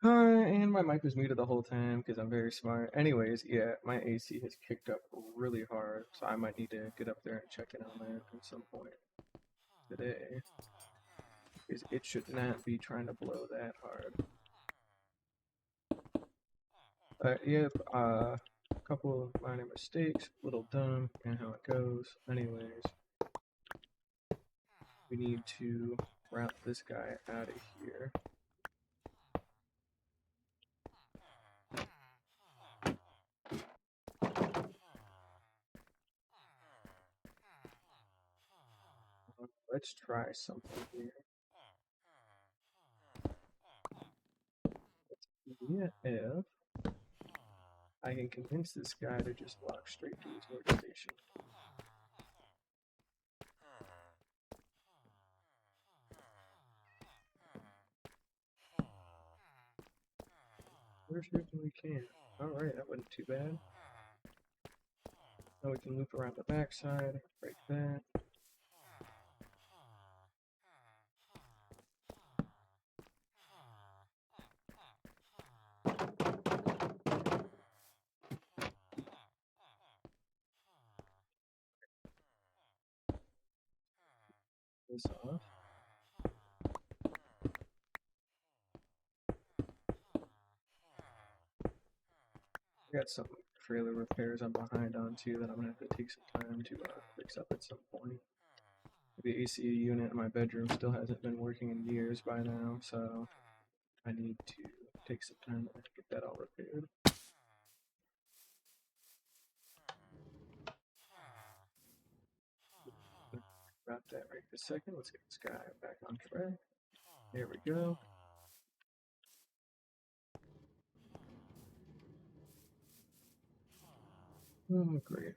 And my mic was muted the whole time because I'm very smart. Anyways, yeah, my AC has kicked up really hard, so I might need to get up there and check in on that at some point today. Because it should not be trying to blow that hard. Yep, a couple of minor mistakes, a little dumb, and how it goes. Anyways, we need to route this guy out of here. Let's try something here. Yeah, if I can convince this guy to just walk straight to his workstation. We're sure we can. Alright, that wasn't too bad. Now we can loop around the backside, break that. This off. I got some trailer repairs I'm behind on too that I'm gonna have to take some time to fix up at some point. The AC unit in my bedroom still hasn't been working in years by now, so I need to take some time to get that all repaired. About that right this second. Let's get this guy back on track. There we go. Oh, great.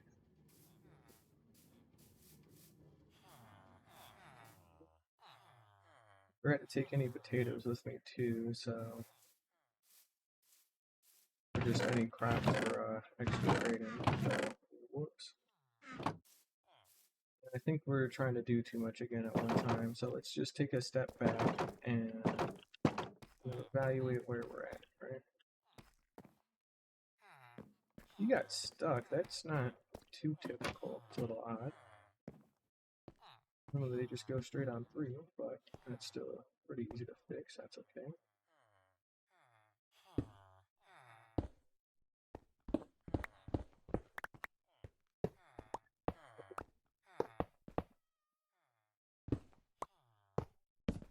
I forgot to take any potatoes with me too, so or just any crops for extra trading. So, whoops. I think we're trying to do too much again at one time, so let's just take a step back and evaluate where we're at, right? You got stuck. That's not too typical. It's a little odd. Normally they just go straight on through, but that's still pretty easy to fix. That's okay.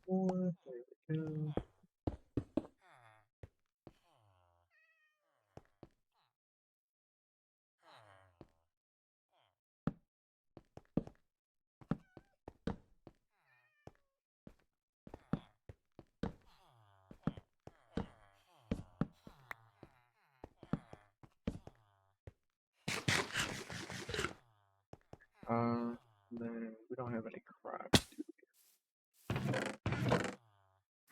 There we go. Then we don't have any crops, do we?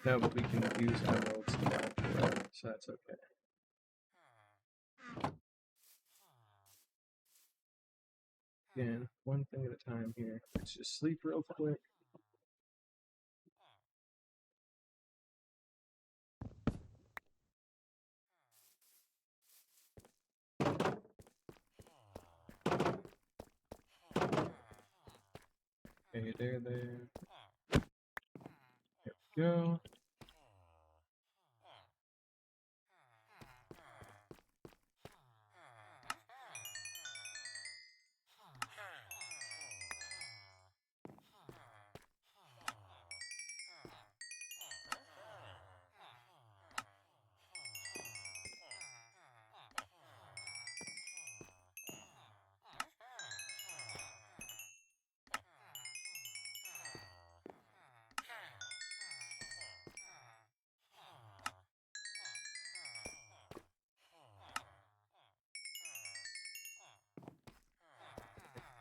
No, but we can use emeralds to buy bread, so that's okay. Again, one thing at a time here. Let's just sleep real quick. Okay, there. There we go.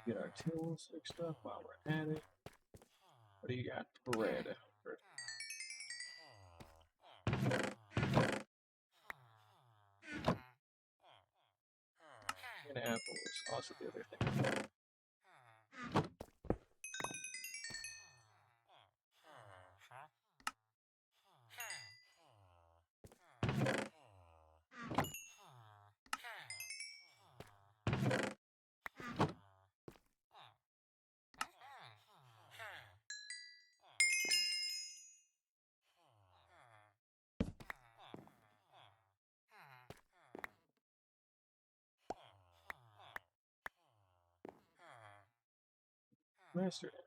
Get our tools fixed up while we're at it. What do you got? Bread. And apples. Also the other thing. master now.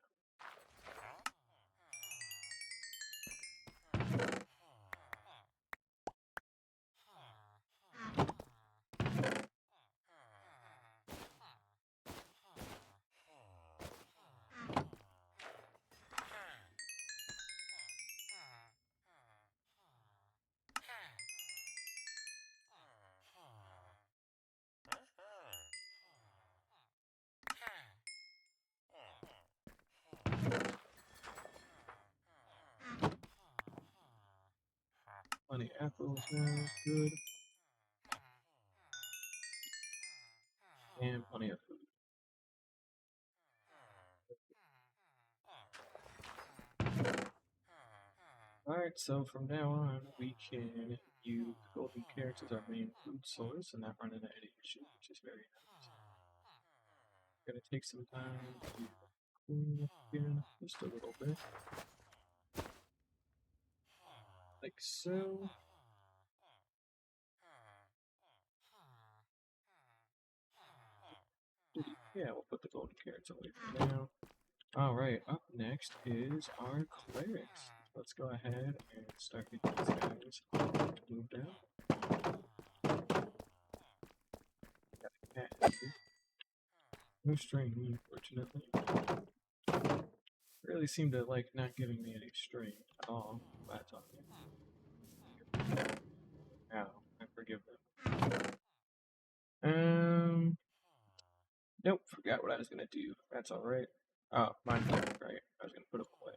Plenty of apples now, good. And plenty of food. Alright, so from now on, we can use golden carrots as our main food source and not run into any issues, which is very nice. Gonna take some time to clean up again, just a little bit. Like so. Yeah, we'll put the golden carrots away for now. Alright, up next is our clerics. Let's go ahead and start getting these guys all moved out. Got a cat here. No string, unfortunately. Really seem to like not giving me any string at all. That's on me. Ow, I forgive them. Nope, forgot what I was gonna do. That's alright. Oh, mine right. I was gonna put them away.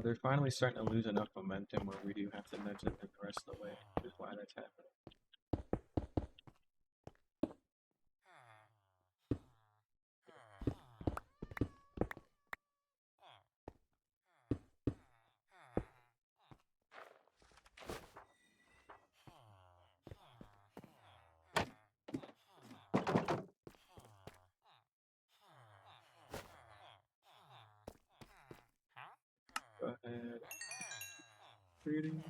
They're finally starting to lose enough momentum where we do have to nudge them the rest of the way, which is why that's happening. Go ahead. Creating.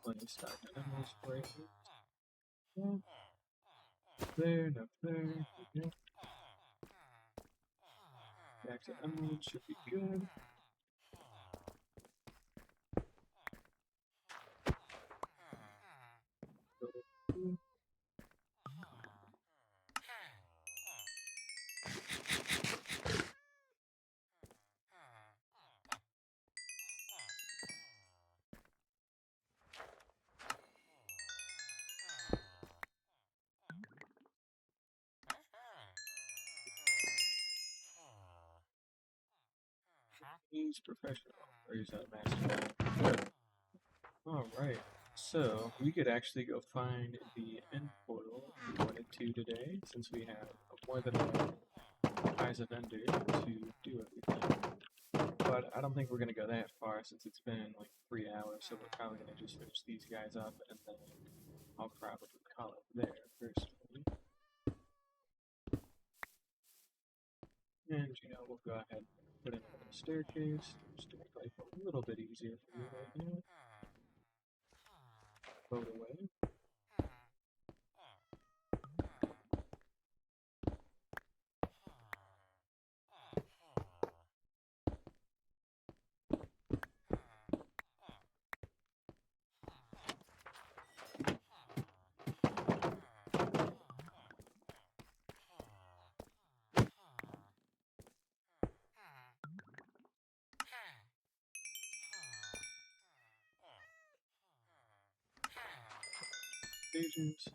Let me start animals right here. There, enough there. Yeah. Back to emerald should be good. He's professional. Or he's a master. Good. Alright. So, we could actually go find the end portal if we wanted to today, since we have more than enough Eyes of Ender to do everything. But I don't think we're going to go that far since it's been like 3 hours, so we're probably going to just finish these guys up and then I'll probably call it there personally. And, we'll go ahead and put in a little staircase just to make life a little bit easier for you right now. Float away. Stages.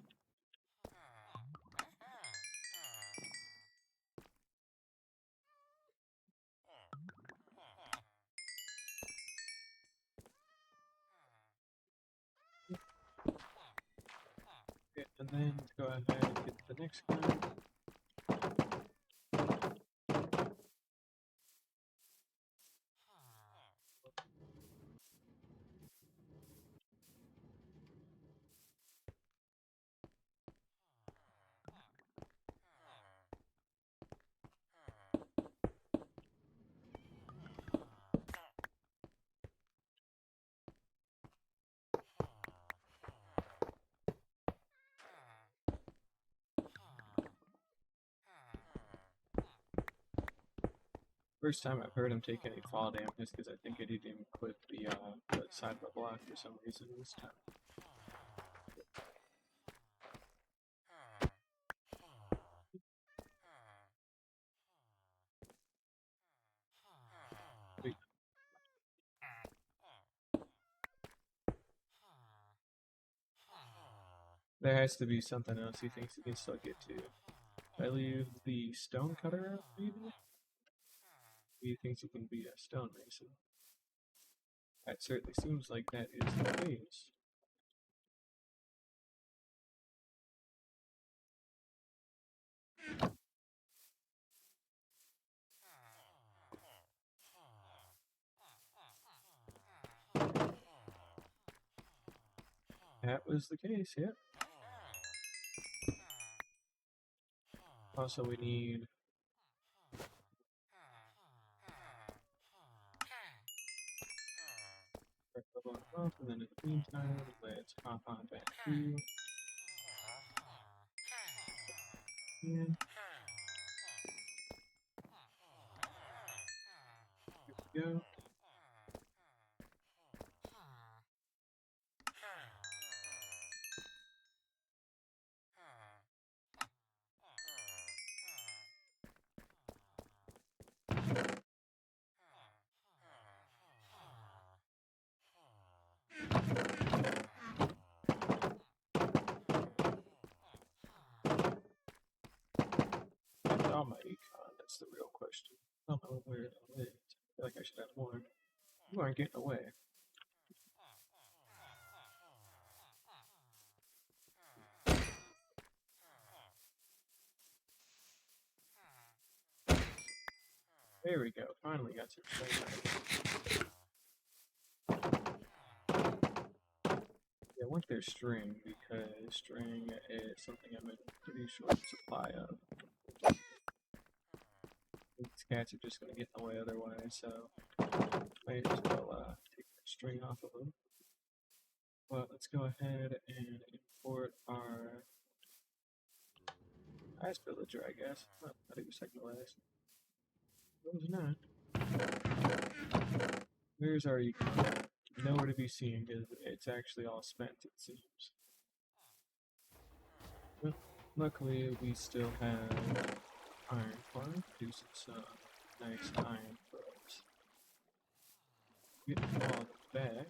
And then go ahead and get the next one. First time I've heard him take any fall damage because I think it didn't clip the side of the block for some reason this time. Wait. There has to be something else he thinks he can still get to. I leave the stone cutter out, maybe? He thinks he can be a stonemason. That certainly seems like that is the case. That was the case, yep. Also, we need level up, and then in the meantime, let's hop on back to here. Here we go. That's all my econ, that's the real question. I don't know where it is. I feel like I should have more. You aren't getting away. There we go. Finally got some string. Yeah, I want their string because string is something I'm in a pretty short supply of. These cats are just going to get in the way otherwise, so might as well take the string off of them. But let's go ahead and import our last villager, I guess. Oh, I think it was second to last. It was not. Where's our econ? Nowhere to be seen because it's actually all spent, it seems. Well, luckily, we still have iron farm producing some nice iron for us. Get all back.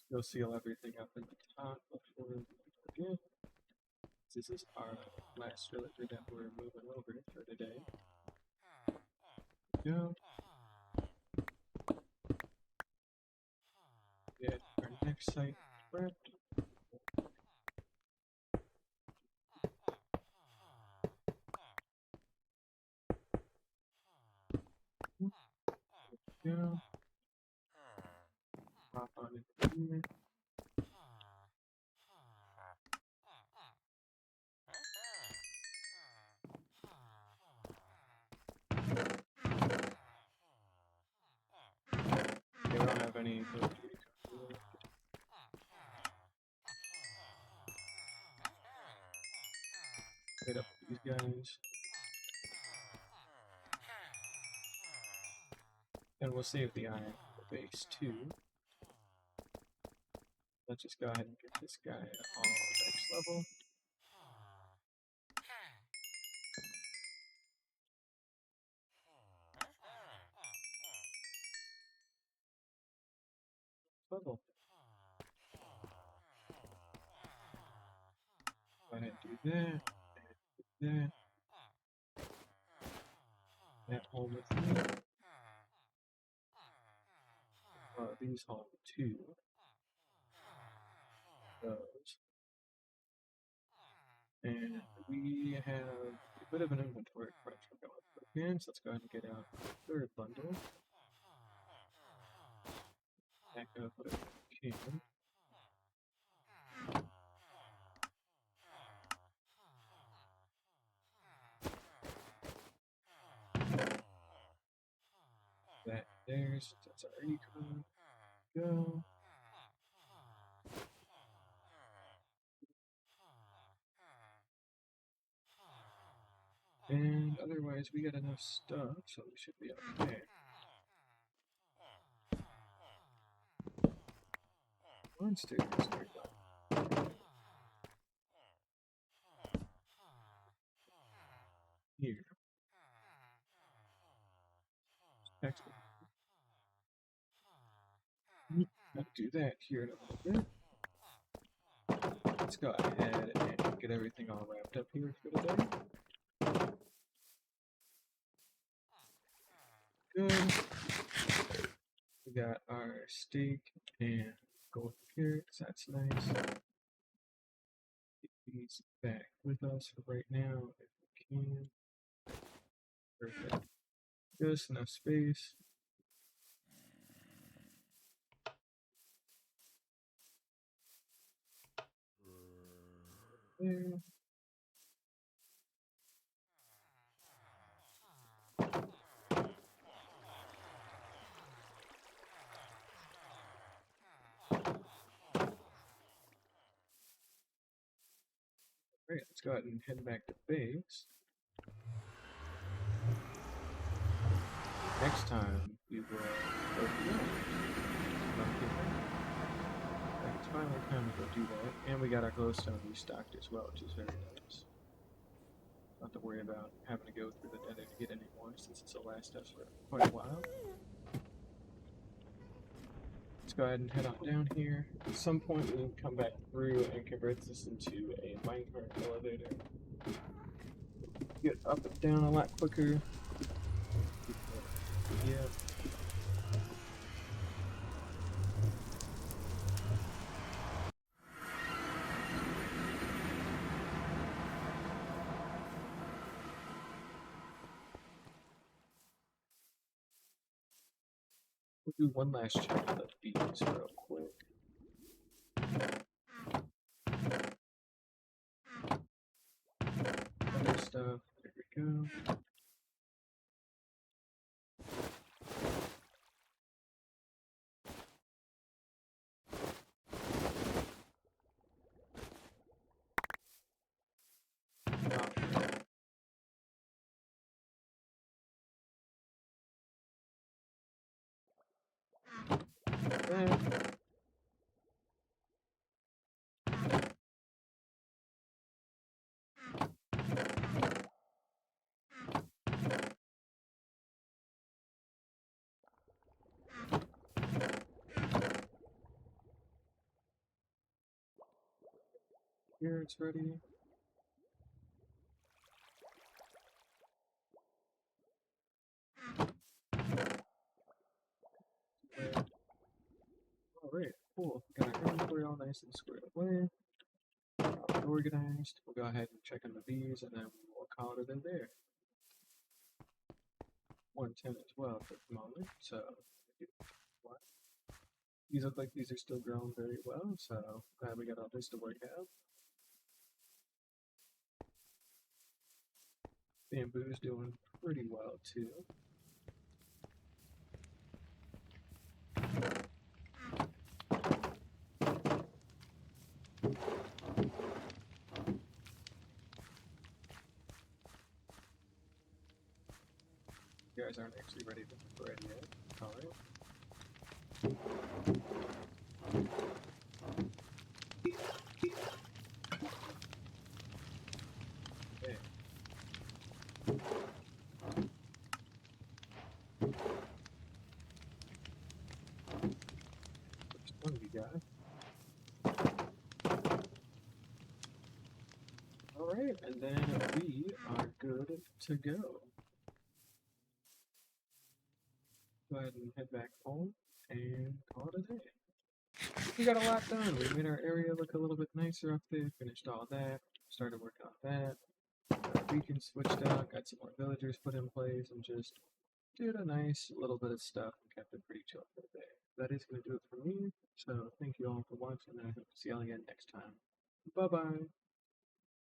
Go seal everything up in the top before we begin. This is our last villager that we're moving over for today. Go. Get our next site prepped. Go. Hop on into here. They don't have any ability to do it. Hit up these guys. And we'll save the iron for the base too. Let's just go ahead and get this guy at all next level. Level. Go ahead and do that. And do that. That hole with me. these home to those. And we have a bit of an inventory crunch we're going through again, so let's go ahead and get out the third bundle. Back up whatever we can. That there, since that's our econ. Go. And otherwise, we got enough stuff, so we should be okay. Monsters nearby. Here. Excellent. I'll do that here in a little bit. Let's go ahead and get everything all wrapped up here for today. Good. We got our steak and golden carrots. That's nice. Get these back with us for right now if we can. Perfect. Just enough space. There. Great, let's go ahead and head back to base. Next time we will go beyond. It's finally time to go do that. And we got our glowstone restocked as well, which is very nice. Not to worry about having to go through the nether to get any more since this will last us for quite a while. Let's go ahead and head on down here. At some point we can come back through and convert this into a minecart elevator. Get up and down a lot quicker. Yeah. We'll do one last check of the bees real quick. Other stuff. There we go. Here it's ready. Alright, cool. Got our inventory all nice and squared away. Organized. We'll go ahead and check on the bees and then we'll call it a there. 110 as well for the moment, so these look like these are still growing very well, so glad we got all this to work out. Bamboo's doing pretty well too. You guys aren't actually ready to bread yet. Alright. Okay. First one we got. Alright, and then we are good to go. go ahead and head back home and call it a day. We got a lot done. We made our area look a little bit nicer up there, finished all that, started working on that. Beacon switched out, got some more villagers put in place, and just did a nice little bit of stuff and kept it pretty chill for the day. That is going to do it for me, so thank you all for watching, and I hope to see y'all again next time. Bye bye!